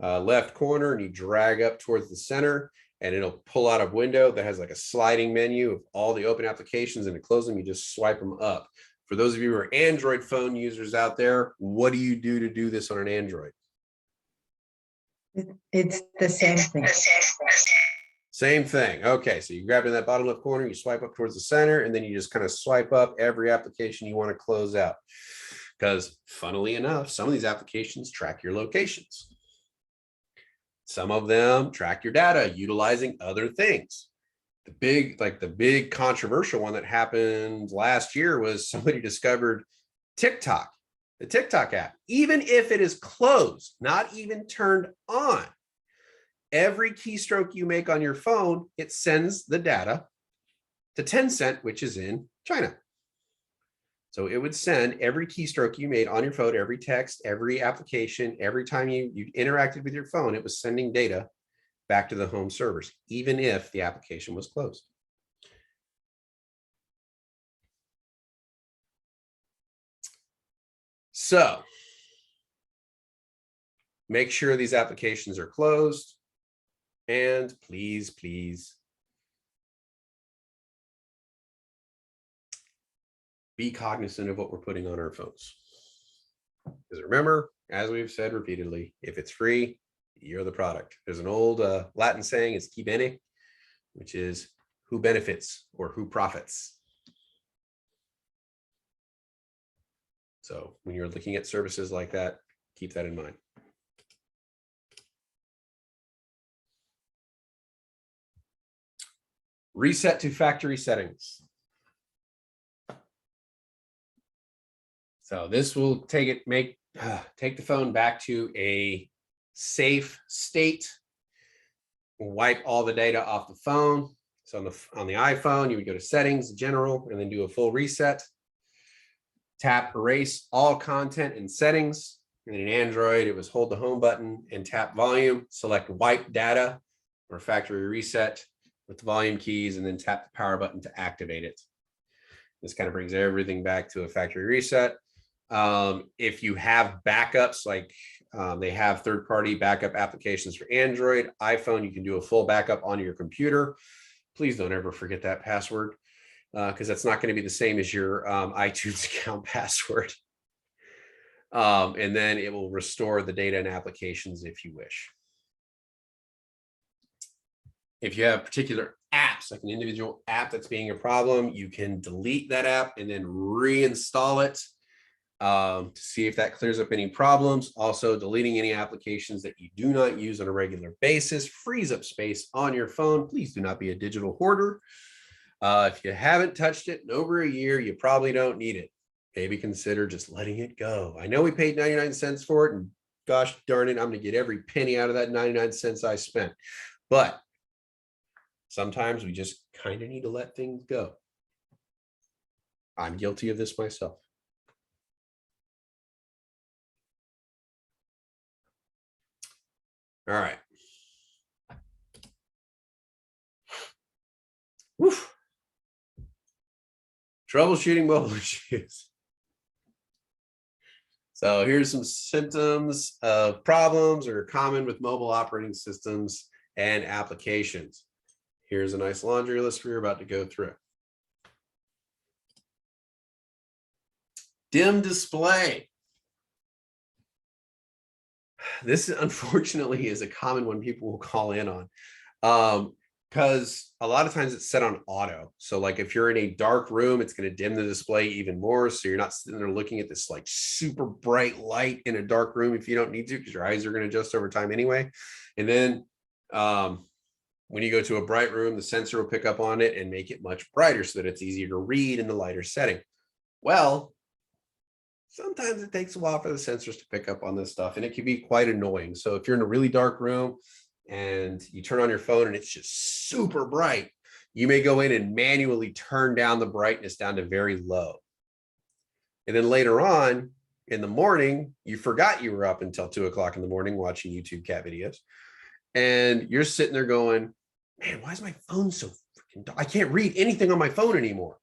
left corner, and you drag up towards the center, and it'll pull out a window that has like a sliding menu of all the open applications, and to close them, you just swipe them up. For those of you who are Android phone users out there, what do you do to do this on an Android? It's the same thing. Same thing. Okay, so you grab it in that bottom left corner, you swipe up towards the center, and then you just kind of swipe up every application you want to close out. Because funnily enough, some of these applications track your locations. Some of them track your data utilizing other things. The big controversial one that happened last year was somebody discovered TikTok, the TikTok app. Even if it is closed, not even turned on, every keystroke you make on your phone, it sends the data to Tencent, which is in China. So it would send every keystroke you made on your phone, every text, every application, every time you interacted with your phone, it was sending data back to the home servers, even if the application was closed. So make sure these applications are closed, and please, please be cognizant of what we're putting on our phones. Because remember, as we've said repeatedly, if it's free, you're the product. There's an old Latin saying, it's qui bene, which is who benefits or who profits. So when you're looking at services like that, keep that in mind. Reset to factory settings. So this will take the phone back to a safe state, wipe all the data off the phone. So on the iPhone, you would go to settings, general, and then do a full reset. Tap erase all content in settings. And in Android, it was hold the home button and tap volume, select wipe data or factory reset with the volume keys, and then tap the power button to activate it. This kind of brings everything back to a factory reset. If you have backups, like they have third-party backup applications for Android, iPhone, you can do a full backup on your computer. Please don't ever forget that password, because that's not going to be the same as your iTunes account password. And then it will restore the data and applications if you wish. If you have particular apps, like an individual app that's being a problem, you can delete that app and then reinstall it to see if that clears up any problems. Also, deleting any applications that you do not use on a regular basis frees up space on your phone. Please do not be a digital hoarder. If you haven't touched it in over a year, you probably don't need it. Maybe consider just letting it go. I know we paid 99 cents for it, and gosh darn it, I'm going to get every penny out of that 99 cents I spent. But sometimes we just kind of need to let things go. I'm guilty of this myself. All right. Woof. Troubleshooting mobile issues. So here's some symptoms of problems that are common with mobile operating systems and applications. Here's a nice laundry list we're about to go through. Dim display. This unfortunately is a common one people will call in on, because a lot of times it's set on auto. So like if you're in a dark room, it's going to dim the display even more. So you're not sitting there looking at this like super bright light in a dark room if you don't need to, because your eyes are going to adjust over time anyway. And then when you go to a bright room, the sensor will pick up on it and make it much brighter so that it's easier to read in the lighter setting. Well, sometimes it takes a while for the sensors to pick up on this stuff, and it can be quite annoying. So if you're in a really dark room and you turn on your phone and it's just super bright, you may go in and manually turn down the brightness down to very low. And then later on in the morning, you forgot you were up until 2 o'clock in the morning watching YouTube cat videos. And you're sitting there going, man, why is my phone so freaking dark? I can't read anything on my phone anymore.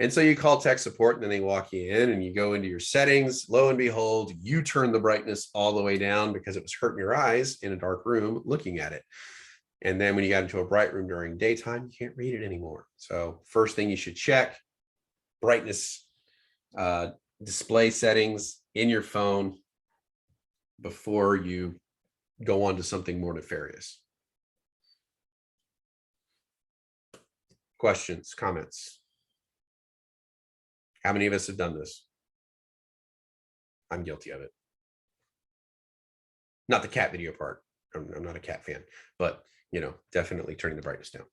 And so you call tech support, and then they walk you in and you go into your settings. Lo and behold, you turn the brightness all the way down because it was hurting your eyes in a dark room looking at it. And then when you got into a bright room during daytime, you can't read it anymore. So first thing you should check, brightness display settings in your phone before you go on to something more nefarious. Questions, comments? How many of us have done this? I'm guilty of it. Not the cat video part. I'm not a cat fan, but you know, definitely turning the brightness down.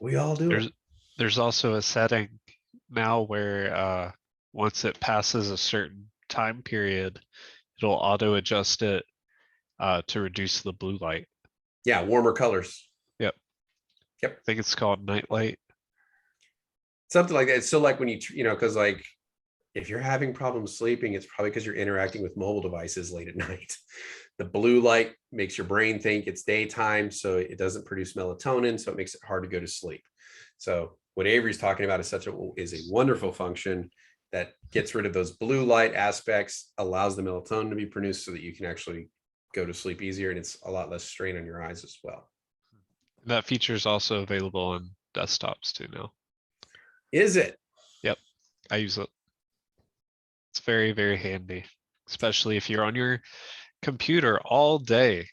We all do it. There's also a setting now where once it passes a certain time period, it'll auto adjust it to reduce the blue light. Yeah, warmer colors. Yep. I think it's called Nightlight. Something like that. So like when because like if you're having problems sleeping, it's probably because you're interacting with mobile devices late at night. The blue light makes your brain think it's daytime, so it doesn't produce melatonin, so it makes it hard to go to sleep. So what Avery's talking about is a wonderful function that gets rid of those blue light aspects, allows the melatonin to be produced so that you can actually go to sleep easier, and it's a lot less strain on your eyes as well. That feature is also available on desktops too now. Is it? I use it. It's very, very handy, especially if you're on your computer all day.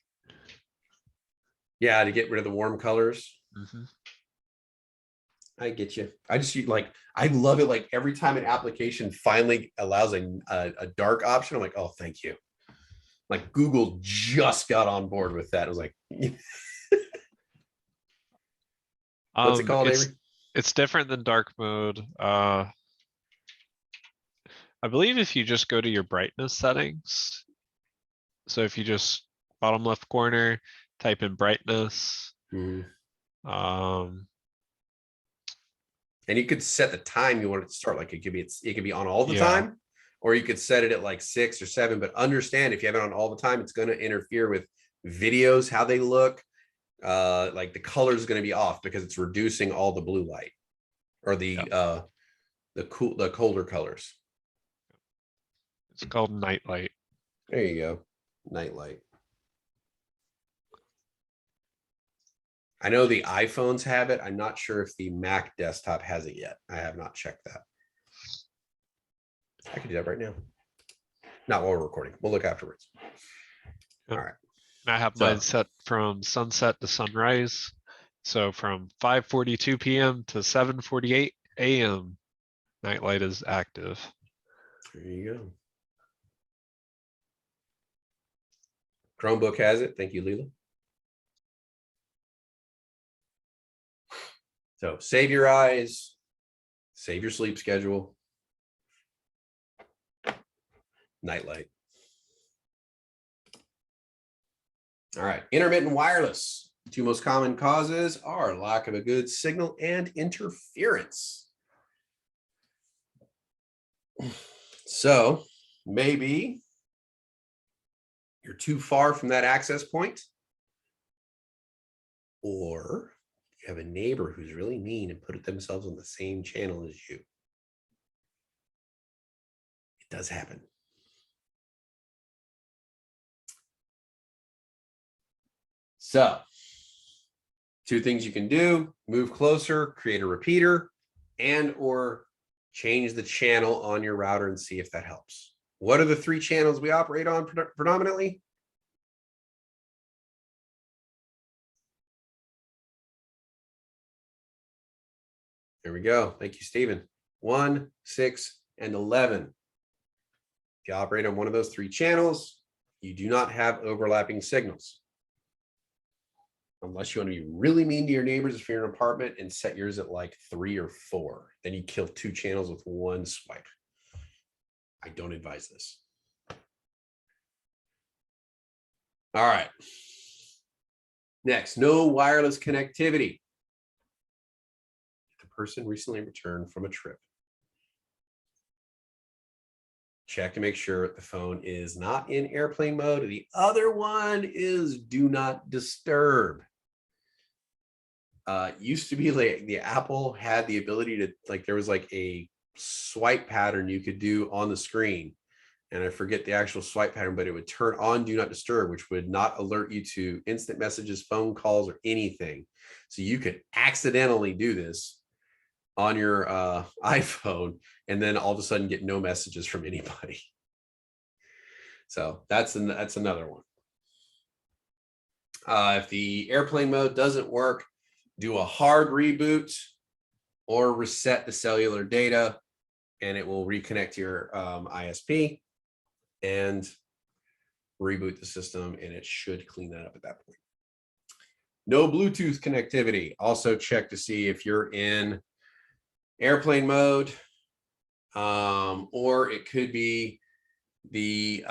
Yeah, to get rid of the warm colors. Mhm. I get you. I just I love it. Like every time an application finally allows a dark option, I'm like, oh, thank you. Like Google just got on board with that. I was like, what's it called, Avery? It's different than dark mode. I believe if you just go to your brightness settings. So if you just bottom left corner, type in brightness. Mhm. Um, And you could set the time you want it to start. Like it could be on all the Yeah. time, or you could set it at like 6 or 7. But understand, if you have it on all the time, it's going to interfere with videos, how they look. Like the color is going to be off because it's reducing all the blue light or the colder colors. it's called Nightlight. There you go. Nightlight. I know the iPhones have it. I'm not sure if the Mac desktop has it yet. I have not checked that. I can do that right now. Not while we're recording. We'll look afterwards. Yep. All right. I have So- mine set from sunset to sunrise. So from 5:42 p.m. to 7:48 a.m. Nightlight is active. There you go. Chromebook has it. Thank you, Leela. So save your eyes, save your sleep schedule. Nightlight. All right, intermittent wireless. The two most common causes are lack of a good signal and interference. So maybe you're too far from that access point, or you have a neighbor who's really mean and put themselves on the same channel as you. It does happen. So, two things you can do: move closer, create a repeater, and or change the channel on your router and see if that helps. What are the 3 channels we operate on predominantly? There we go. Thank you, Stephen. 1, 6, and 11. If you operate on one of those 3 channels, you do not have overlapping signals. Unless you want to be really mean to your neighbors if you're in an apartment and set yours at like 3 or 4. Then you kill 2 channels with 1 swipe. I don't advise this. All right. Next, no wireless connectivity. The person recently returned from a trip. Check to make sure the phone is not in airplane mode. The other one is do not disturb. Used to be like the Apple had the ability to, like, there was like a swipe pattern you could do on the screen. And I forget the actual swipe pattern, but it would turn on do not disturb, which would not alert you to instant messages, phone calls, or anything. So you could accidentally do this on your iPhone and then all of a sudden get no messages from anybody. So that's another one. If the airplane mode doesn't work, do a hard reboot or reset the cellular data, and it will reconnect your ISP and reboot the system, and it should clean that up at that point. No Bluetooth connectivity. Also check to see if you're in airplane mode, or it could be the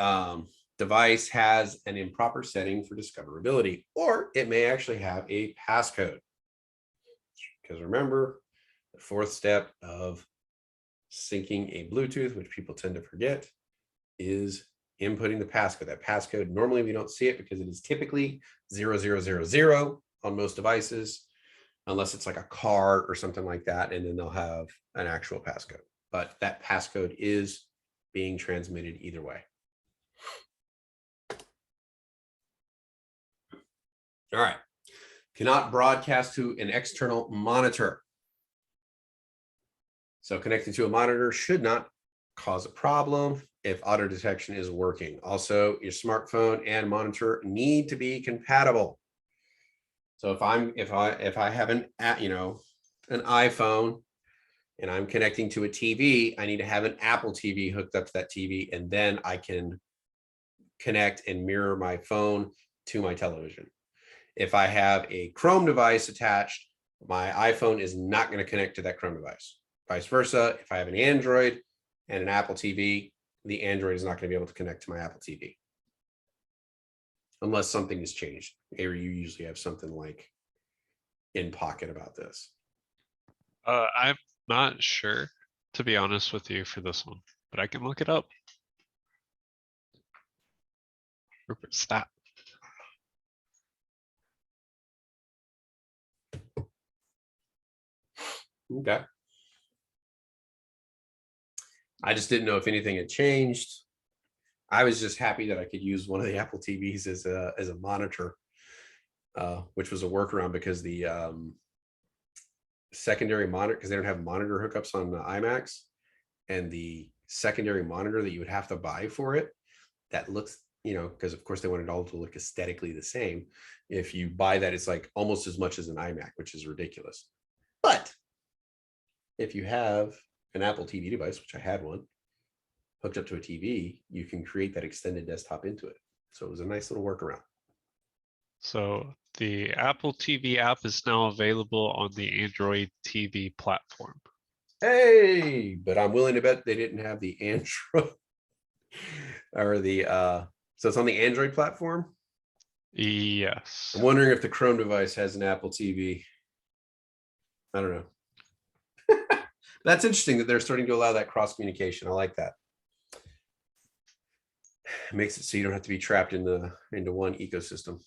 device has an improper setting for discoverability, or it may actually have a passcode. because remember, the fourth step of syncing a Bluetooth, which people tend to forget, is inputting the passcode. That passcode, normally we don't see it because it is typically 0000 on most devices, unless it's like a card or something like that, and then they'll have an actual passcode. But that passcode is being transmitted either way. All right. Cannot broadcast to an external monitor. So connecting to a monitor should not cause a problem if auto detection is working. Also, your smartphone and monitor need to be compatible. So if I have an iPhone and I'm connecting to a TV, I need to have an Apple TV hooked up to that TV, and then I can connect and mirror my phone to my television. If I have a Chrome device attached, my iPhone is not going to connect to that Chrome device. Vice versa, if I have an Android and an Apple TV, the Android is not going to be able to connect to my Apple TV. Unless something has changed. Or you usually have something like in pocket about this. I'm not sure, to be honest with you, for this one, but I can look it up. Rupert, stop. Okay. I just didn't know if anything had changed. I was just happy that I could use one of the Apple TVs as a monitor, which was a workaround because the secondary monitor, because they don't have monitor hookups on the iMacs, and the secondary monitor that you would have to buy for it, that looks, because of course they want it all to look aesthetically the same. If you buy that, it's like almost as much as an iMac, which is ridiculous. But if you have an Apple TV device, which I had one, hooked up to a TV, you can create that extended desktop into it. So it was a nice little workaround. So the Apple TV app is now available on the Android TV platform. Hey, but I'm willing to bet they didn't have the Android or the, so it's on the Android platform? Yes. I'm wondering if the Chrome device has an Apple TV. I don't know. That's interesting that they're starting to allow that cross communication. I like that. It makes it so you don't have to be trapped into one ecosystem.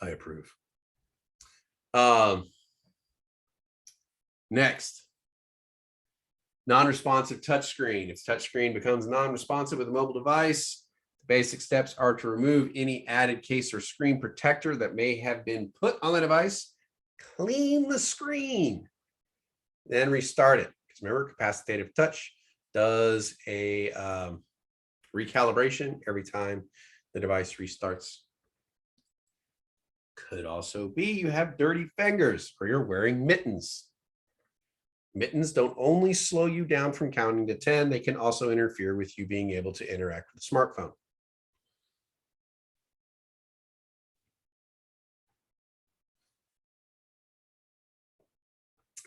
I approve. Next, non-responsive touchscreen. If touchscreen becomes non-responsive with a mobile device, the basic steps are to remove any added case or screen protector that may have been put on the device, clean the screen, then restart it. Because remember, capacitive touch does a recalibration every time the device restarts. Could also be you have dirty fingers or you're wearing mittens. Mittens don't only slow you down from counting to 10, they can also interfere with you being able to interact with the smartphone.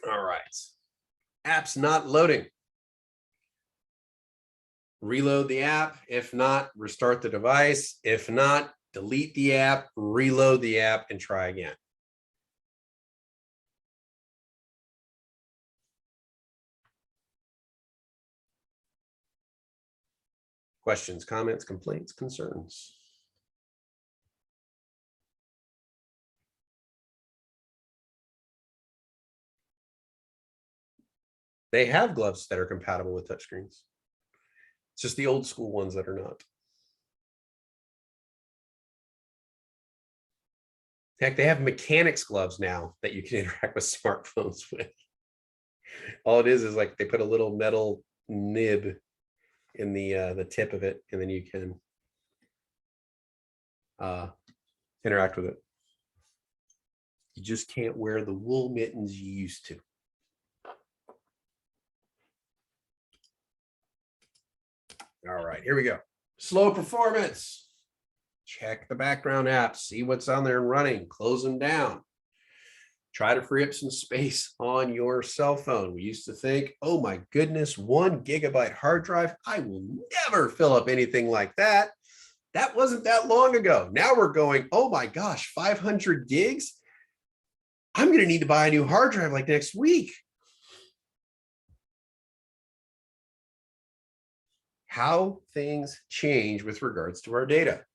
All right. App's not loading. Reload the app. If not, restart the device. If not, delete the app, reload the app, and try again. Questions, comments, complaints, concerns? They have gloves that are compatible with touchscreens. It's just the old school ones that are not. Heck, they have mechanics gloves now that you can interact with smartphones with. All it is like they put a little metal nib in the tip of it, and then you can interact with it. You just can't wear the wool mittens you used to. All right, here we go. Slow performance. Check the background apps, see what's on there and running, close them down. Try to free up some space on your cell phone. We used to think, oh my goodness, 1 gigabyte hard drive. I will never fill up anything like that. That wasn't that long ago. Now we're going, oh my gosh, 500 gigs. I'm going to need to buy a new hard drive like next week. How things change with regards to our data.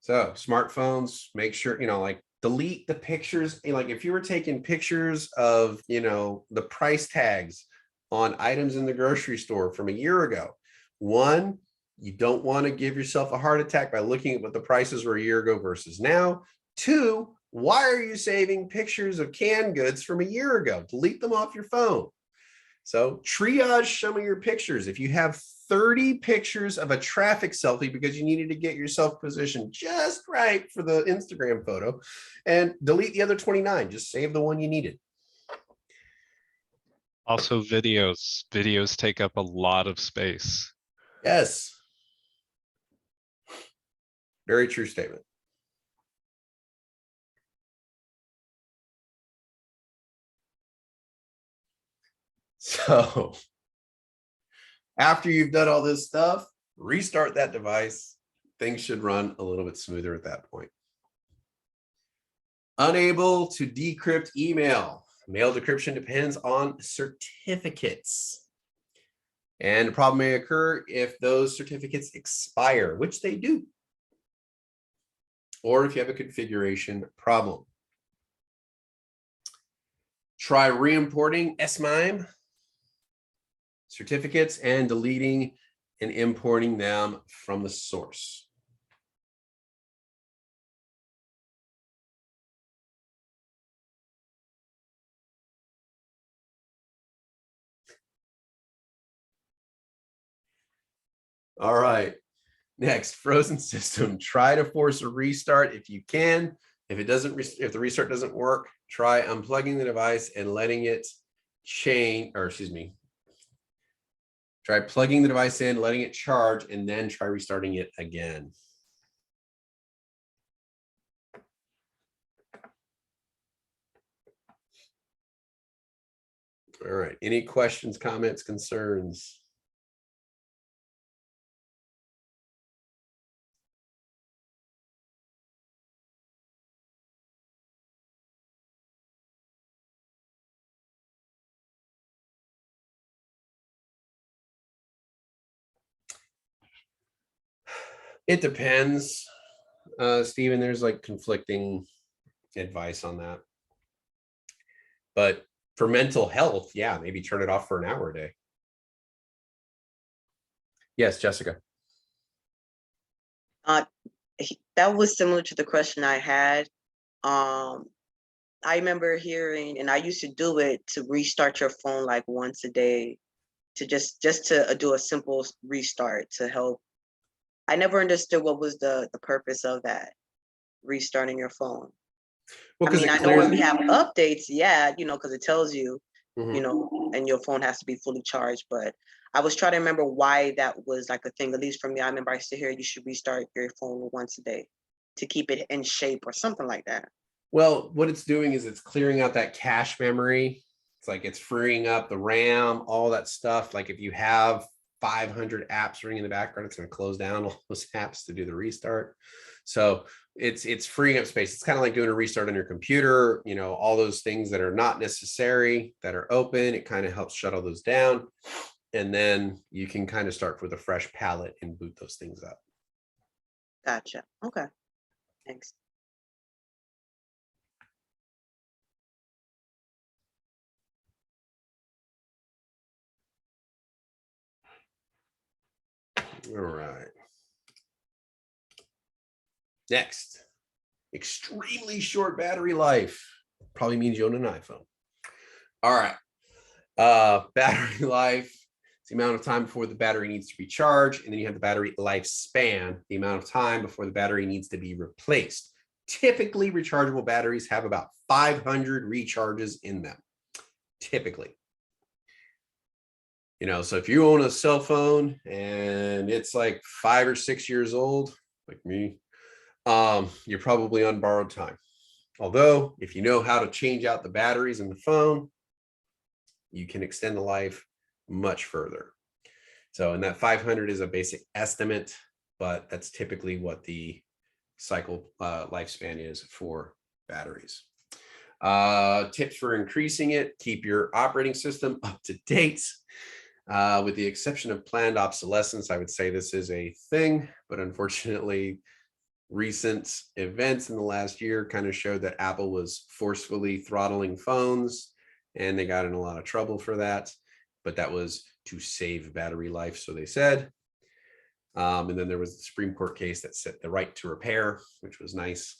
So smartphones, make sure, like delete the pictures. Like if you were taking pictures of, the price tags on items in the grocery store from a year ago, one, you don't want to give yourself a heart attack by looking at what the prices were a year ago versus now. Two, why are you saving pictures of canned goods from a year ago? Delete them off your phone. So triage some of your pictures. If you have 30 pictures of a traffic selfie because you needed to get yourself positioned just right for the Instagram photo, and delete the other 29, just save the one you needed. Also videos. Videos take up a lot of space. Yes. Very true statement. So after you've done all this stuff, restart that device. Things should run a little bit smoother at that point. Unable to decrypt email. Mail decryption depends on certificates. And a problem may occur if those certificates expire, which they do. Or if you have a configuration problem. Try re-importing SMIME certificates and deleting and importing them from the source. All right, next, frozen system. Try to force a restart if you can. If the restart doesn't work, try unplugging the device and letting it try plugging the device in, letting it charge, and then try restarting it again. All right, any questions, comments, concerns? It depends, Stephen. There's like conflicting advice on that. But for mental health, yeah, maybe turn it off for an hour a day. Yes, Jessica. That was similar to the question I had. I remember hearing, and I used to do it, to restart your phone like once a day, to just to do a simple restart to help. I never understood what was the purpose of that, restarting your phone. Well, I mean, it I know when clears- we have updates, yeah, because it tells you, Mhm. and your phone has to be fully charged. But I was trying to remember why that was like a thing. At least for me, I remember I used to hear you should restart your phone once a day to keep it in shape or something like that. Well, what it's doing is it's clearing out that cache memory. It's like it's freeing up the RAM, all that stuff. Like if you have 500 apps running in the background, it's going to close down all those apps to do the restart. So it's freeing up space. It's kind of like doing a restart on your computer, all those things that are not necessary, that are open. It kind of helps shut all those down. And then you can kind of start with a fresh palette and boot those things up. Gotcha. Okay. Thanks. All right. Next, extremely short battery life. Probably means you own an iPhone. All right. Battery life, it's the amount of time before the battery needs to be charged. And then you have the battery lifespan, the amount of time before the battery needs to be replaced. Typically, rechargeable batteries have about 500 recharges in them. Typically. So if you own a cell phone and it's like 5 or 6 years old, like me, you're probably on borrowed time. Although, if you know how to change out the batteries in the phone, you can extend the life much further. So, and that 500 is a basic estimate, but that's typically what the cycle lifespan is for batteries. Tips for increasing it: keep your operating system up to date. With the exception of planned obsolescence, I would say this is a thing, but unfortunately, recent events in the last year kind of showed that Apple was forcefully throttling phones, and they got in a lot of trouble for that. But that was to save battery life, so they said. And then there was the Supreme Court case that set the right to repair, which was nice,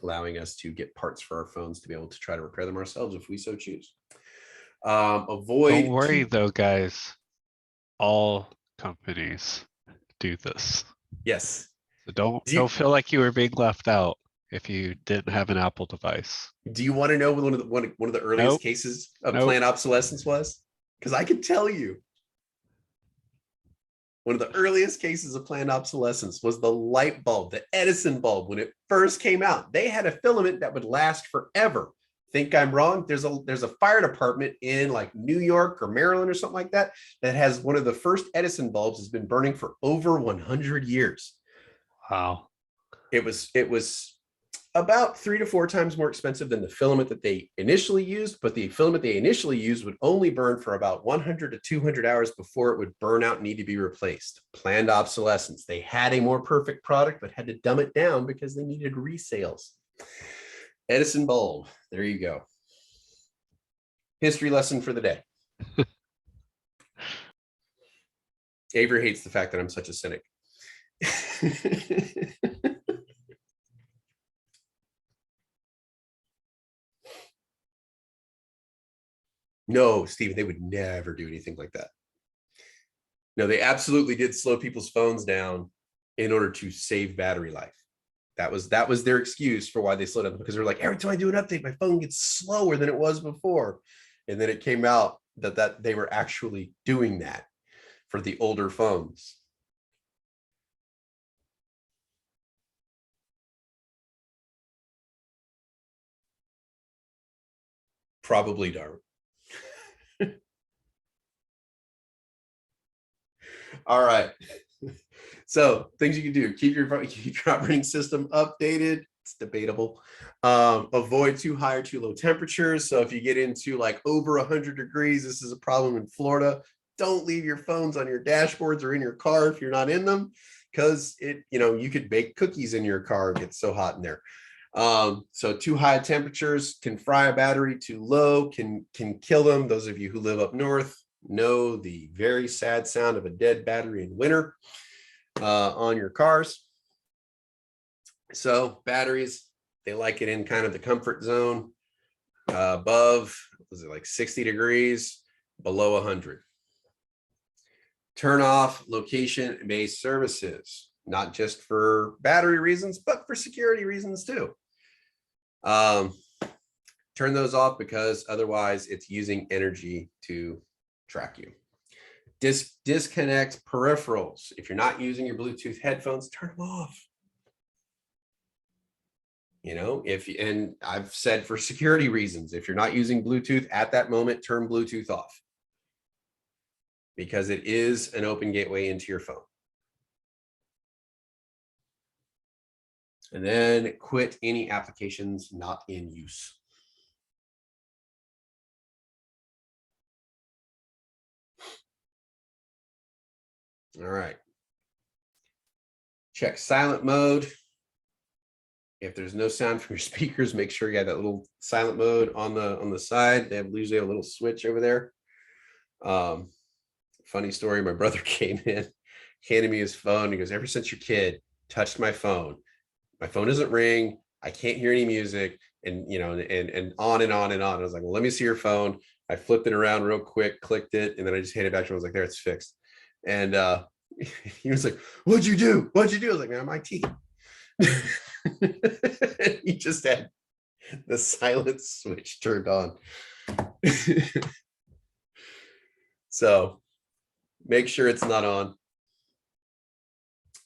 allowing us to get parts for our phones to be able to try to repair them ourselves if we so choose. Avoid. Don't worry though, guys. All companies do this. Yes. So don't feel like you were being left out if you didn't have an Apple device. Do you want to know what one of the earliest Nope. cases of Nope. planned obsolescence was? Because I can tell you. One of the earliest cases of planned obsolescence was the light bulb, the Edison bulb. When it first came out, they had a filament that would last forever. Think I'm wrong? There's a fire department in like New York or Maryland or something like that that has one of the first Edison bulbs has been burning for over 100 years. Wow. It was about 3 to 4 times more expensive than the filament that they initially used, but the filament they initially used would only burn for about 100 to 200 hours before it would burn out and need to be replaced. Planned obsolescence. They had a more perfect product, but had to dumb it down because they needed resales. Edison bulb. There you go. History lesson for the day. Avery hates the fact that I'm such a cynic. No, Stephen, they would never do anything like that. No, they absolutely did slow people's phones down in order to save battery life. That was their excuse for why they slowed down, because they're like, every time I do an update, my phone gets slower than it was before. And then it came out that they were actually doing that for the older phones. Probably, Darwin. All right. So things you can do: keep your operating system updated. It's debatable. Avoid too high or too low temperatures. So if you get into like over 100 degrees, this is a problem in Florida. Don't leave your phones on your dashboards or in your car if you're not in them, because you could bake cookies in your car. It gets so hot in there. So too high temperatures can fry a battery. Too low can kill them. Those of you who live up north know the very sad sound of a dead battery in winter on your cars. So batteries, they like it in kind of the comfort zone above, was it like 60 degrees, below 100. Turn off location-based services, not just for battery reasons, but for security reasons too. Turn those off because otherwise it's using energy to track you. Disconnect peripherals. If you're not using your Bluetooth headphones, turn them off. And I've said for security reasons, if you're not using Bluetooth at that moment, turn Bluetooth off, because it is an open gateway into your phone. And then quit any applications not in use. All right. Check silent mode. If there's no sound from your speakers, make sure you have that little silent mode on the side. They usually have a little switch over there. Funny story, my brother came in, handed me his phone. He goes, ever since your kid touched my phone doesn't ring. I can't hear any music, and and on and on and on. I was like, well, let me see your phone. I flipped it around real quick, clicked it, and then I just handed it back to him. I was like, there, it's fixed. And he was like, what'd you do? What'd you do? I was like, man, I'm IT. He just had the silent switch turned on. So make sure it's not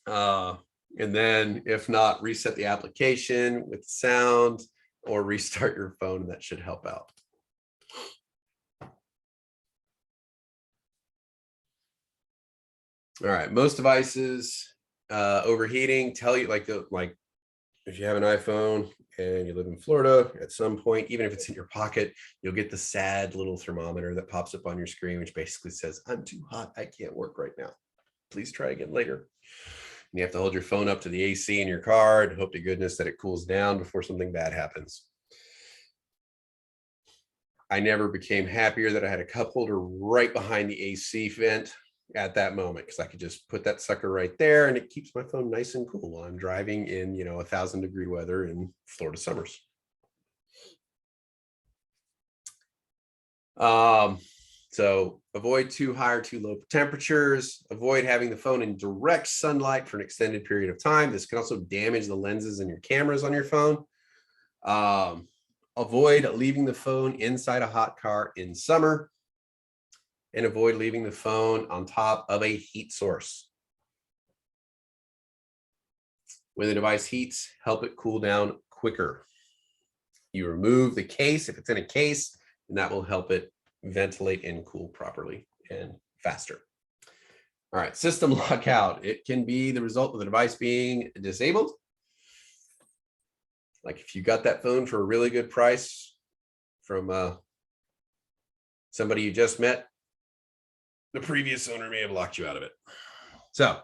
on. And then if not, reset the application with sound or restart your phone, and that should help out. All right, most devices overheating tell you, like if you have an iPhone and you live in Florida, at some point, even if it's in your pocket, you'll get the sad little thermometer that pops up on your screen, which basically says, I'm too hot, I can't work right now. Please try again later. And you have to hold your phone up to the AC in your car and hope to goodness that it cools down before something bad happens. I never became happier that I had a cup holder right behind the AC vent at that moment, because I could just put that sucker right there and it keeps my phone nice and cool while I'm driving in, 1,000-degree weather in Florida summers. So avoid too high or too low temperatures, avoid having the phone in direct sunlight for an extended period of time. This can also damage the lenses in your cameras on your phone. Avoid leaving the phone inside a hot car in summer, and avoid leaving the phone on top of a heat source. When the device heats, help it cool down quicker. You remove the case, if it's in a case, and that will help it ventilate and cool properly and faster. All right, system lockout. It can be the result of the device being disabled. Like if you got that phone for a really good price from somebody you just met, the previous owner may have locked you out of it. So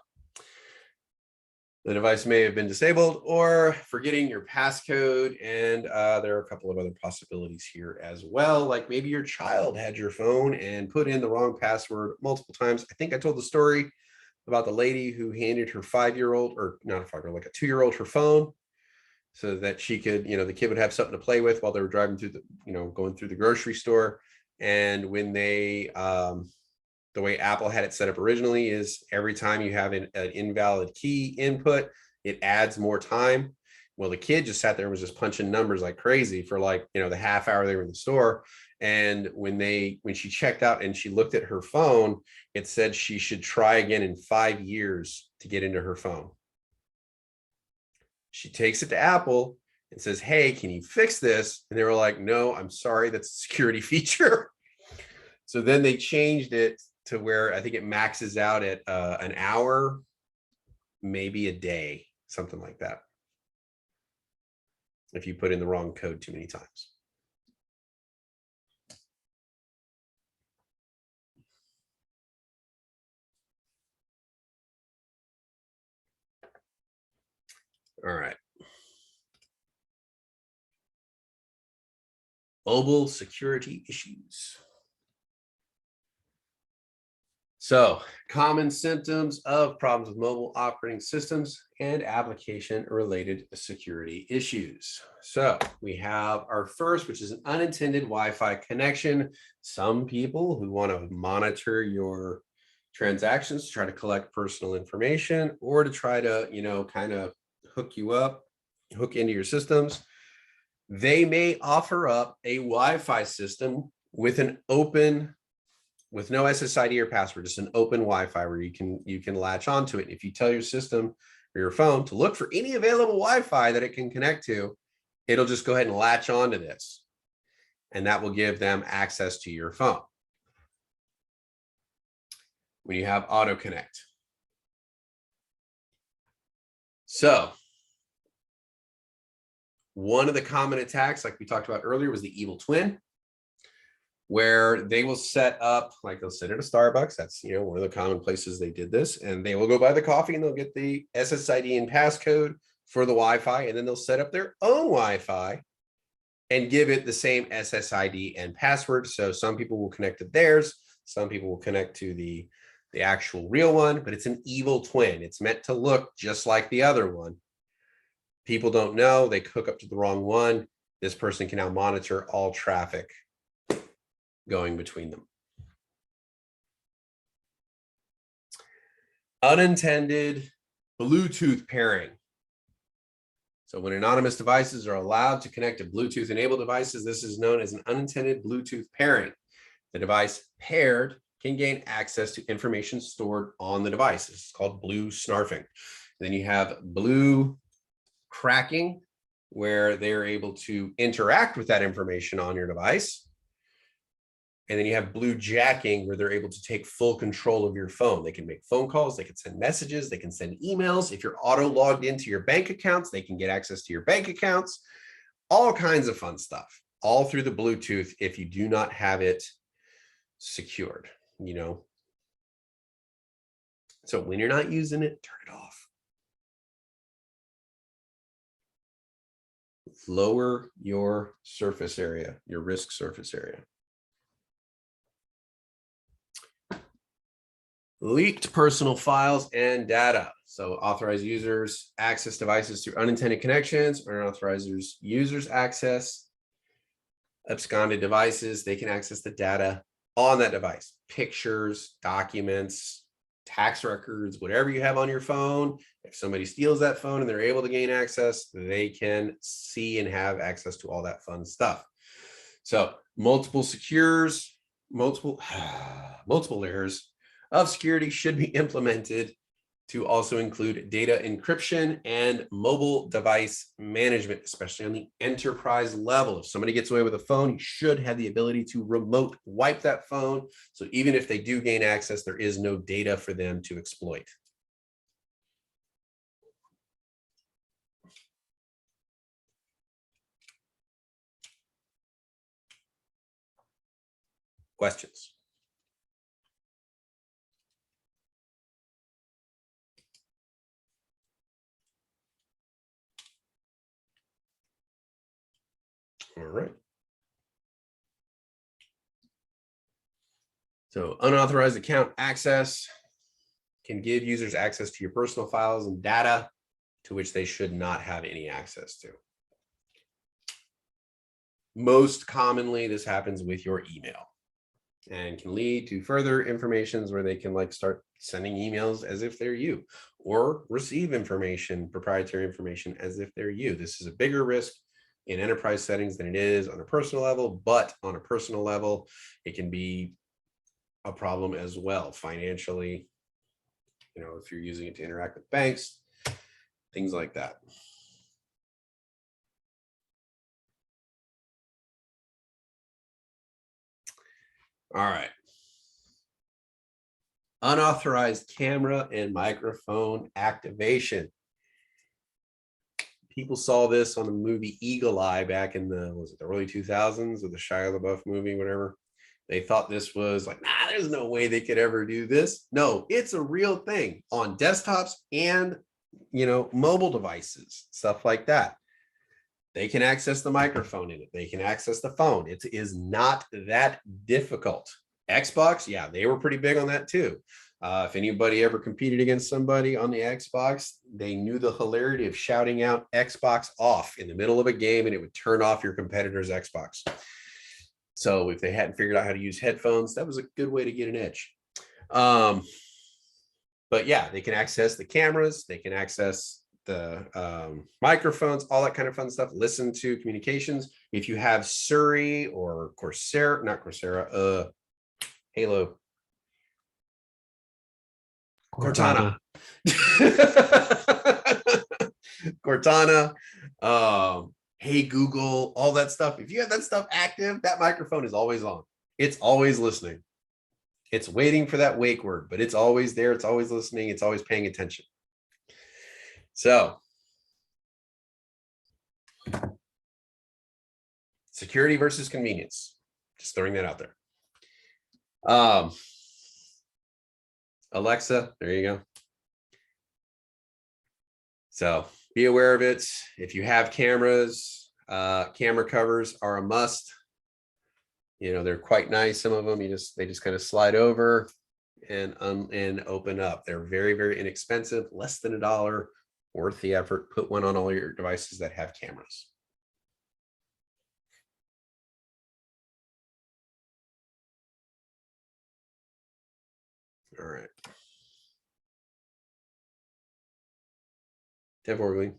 the device may have been disabled or forgetting your passcode. And there are a couple of other possibilities here as well. Like maybe your child had your phone and put in the wrong password multiple times. I think I told the story about the lady who handed her 5-year-old, or not a 5-year-old, like a 2-year-old, her phone so that she could, the kid would have something to play with while they were driving through the, going through the grocery store. And when they, the way Apple had it set up originally is every time you have an invalid key input, it adds more time. Well, the kid just sat there and was just punching numbers like crazy for the half hour they were in the store. And when she checked out and she looked at her phone, it said she should try again in 5 years to get into her phone. She takes it to Apple and says, hey, can you fix this? And they were like, no, I'm sorry, that's a security feature. So then they changed it to where I think it maxes out at an hour, maybe a day, something like that, if you put in the wrong code too many times. All right. Mobile security issues. So, common symptoms of problems with mobile operating systems and application-related security issues. So, we have our first, which is an unintended Wi-Fi connection. Some people who want to monitor your transactions to try to collect personal information or to try to, kind of hook into your systems, they may offer up a Wi-Fi system with no SSID or password, just an open Wi-Fi where you can latch onto it. If you tell your system or your phone to look for any available Wi-Fi that it can connect to, it'll just go ahead and latch onto this, and that will give them access to your phone. When you have auto connect. So one of the common attacks, like we talked about earlier, was the evil twin, where they will set up, like they'll sit at a Starbucks. That's, one of the common places they did this, and they will go buy the coffee and they'll get the SSID and passcode for the Wi-Fi, and then they'll set up their own Wi-Fi and give it the same SSID and password. So some people will connect to theirs, some people will connect to the actual real one, but it's an evil twin. It's meant to look just like the other one. People don't know, they hook up to the wrong one. This person can now monitor all traffic going between them. Unintended Bluetooth pairing. So when anonymous devices are allowed to connect to Bluetooth enabled devices, this is known as an unintended Bluetooth pairing. The device paired can gain access to information stored on the device. It's called blue snarfing. And then you have blue cracking, where they're able to interact with that information on your device. And then you have blue jacking, where they're able to take full control of your phone. They can make phone calls, they can send messages, they can send emails. If you're auto logged into your bank accounts, they can get access to your bank accounts. All kinds of fun stuff, all through the Bluetooth if you do not have it secured, you know. So when you're not using it, turn it off. Lower your surface area, your risk surface area. Leaked personal files and data. So authorized users access devices through unintended connections, or unauthorized users access absconded devices. They can access the data on that device, pictures, documents, tax records, whatever you have on your phone. If somebody steals that phone and they're able to gain access, they can see and have access to all that fun stuff. So multiple layers of security should be implemented to also include data encryption and mobile device management, especially on the enterprise level. If somebody gets away with a phone, you should have the ability to remote wipe that phone. So even if they do gain access, there is no data for them to exploit. Questions? All right. So unauthorized account access can give users access to your personal files and data to which they should not have any access to. Most commonly, this happens with your email and can lead to further informations where they can like start sending emails as if they're you, or receive information, proprietary information, as if they're you. This is a bigger risk in enterprise settings than it is on a personal level, but on a personal level, it can be a problem as well financially, you know, if you're using it to interact with banks, things like that. All right. Unauthorized camera and microphone activation. People saw this on the movie Eagle Eye back in the, was it the early 2000s, or the Shia LaBeouf movie, whatever. They thought this was like, nah, there's no way they could ever do this. No, it's a real thing on desktops and, you know, mobile devices, stuff like that. They can access the microphone in it. They can access the phone. It is not that difficult. Xbox, yeah, they were pretty big on that too. If anybody ever competed against somebody on the Xbox, they knew the hilarity of shouting out Xbox off in the middle of a game, and it would turn off your competitor's Xbox. So if they hadn't figured out how to use headphones, that was a good way to get an edge. But yeah, they can access the cameras, they can access the microphones, all that kind of fun stuff, listen to communications. If you have Surrey or Corsair, not Coursera, Halo. Cortana. Cortana, Hey Google, all that stuff. If you have that stuff active, that microphone is always on. It's always listening. It's waiting for that wake word, but it's always there. It's always listening. It's always paying attention. So, security versus convenience. Just throwing that out there. Alexa, there you go. So be aware of it. If you have cameras, camera covers are a must. You know, they're quite nice. Some of them, they just kind of slide over and open up. They're very, very inexpensive, less than $1, worth the effort. Put one on all your devices that have cameras. All right. Temporarily.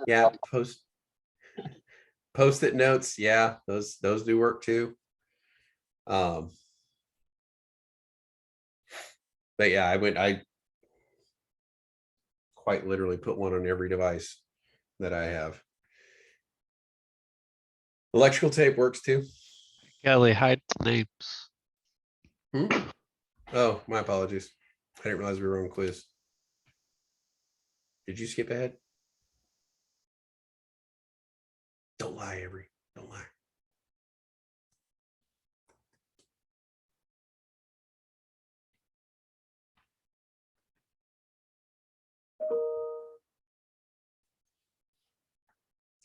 Yeah, post-it notes. Yeah, those do work too. But yeah, I quite literally put one on every device that I have. Electrical tape works too. Kelly, hide names. Hmm? Oh, my apologies. I didn't realize we were on quiz. Did you skip ahead? Don't lie, Avery. Don't lie.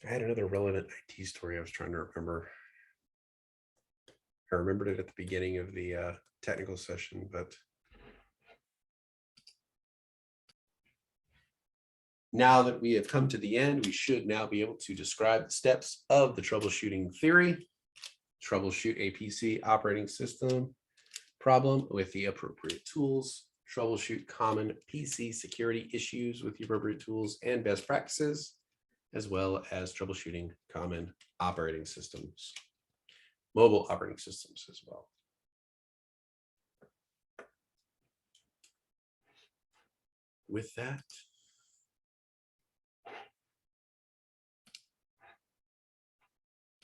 I had another relevant IT story I was trying to remember. I remembered it at the beginning of the technical session, but now that we have come to the end, we should now be able to describe the steps of the troubleshooting theory. Troubleshoot a PC operating system problem with the appropriate tools. Troubleshoot common PC security issues with the appropriate tools and best practices, as well as troubleshooting common operating systems, mobile operating systems as well. With that,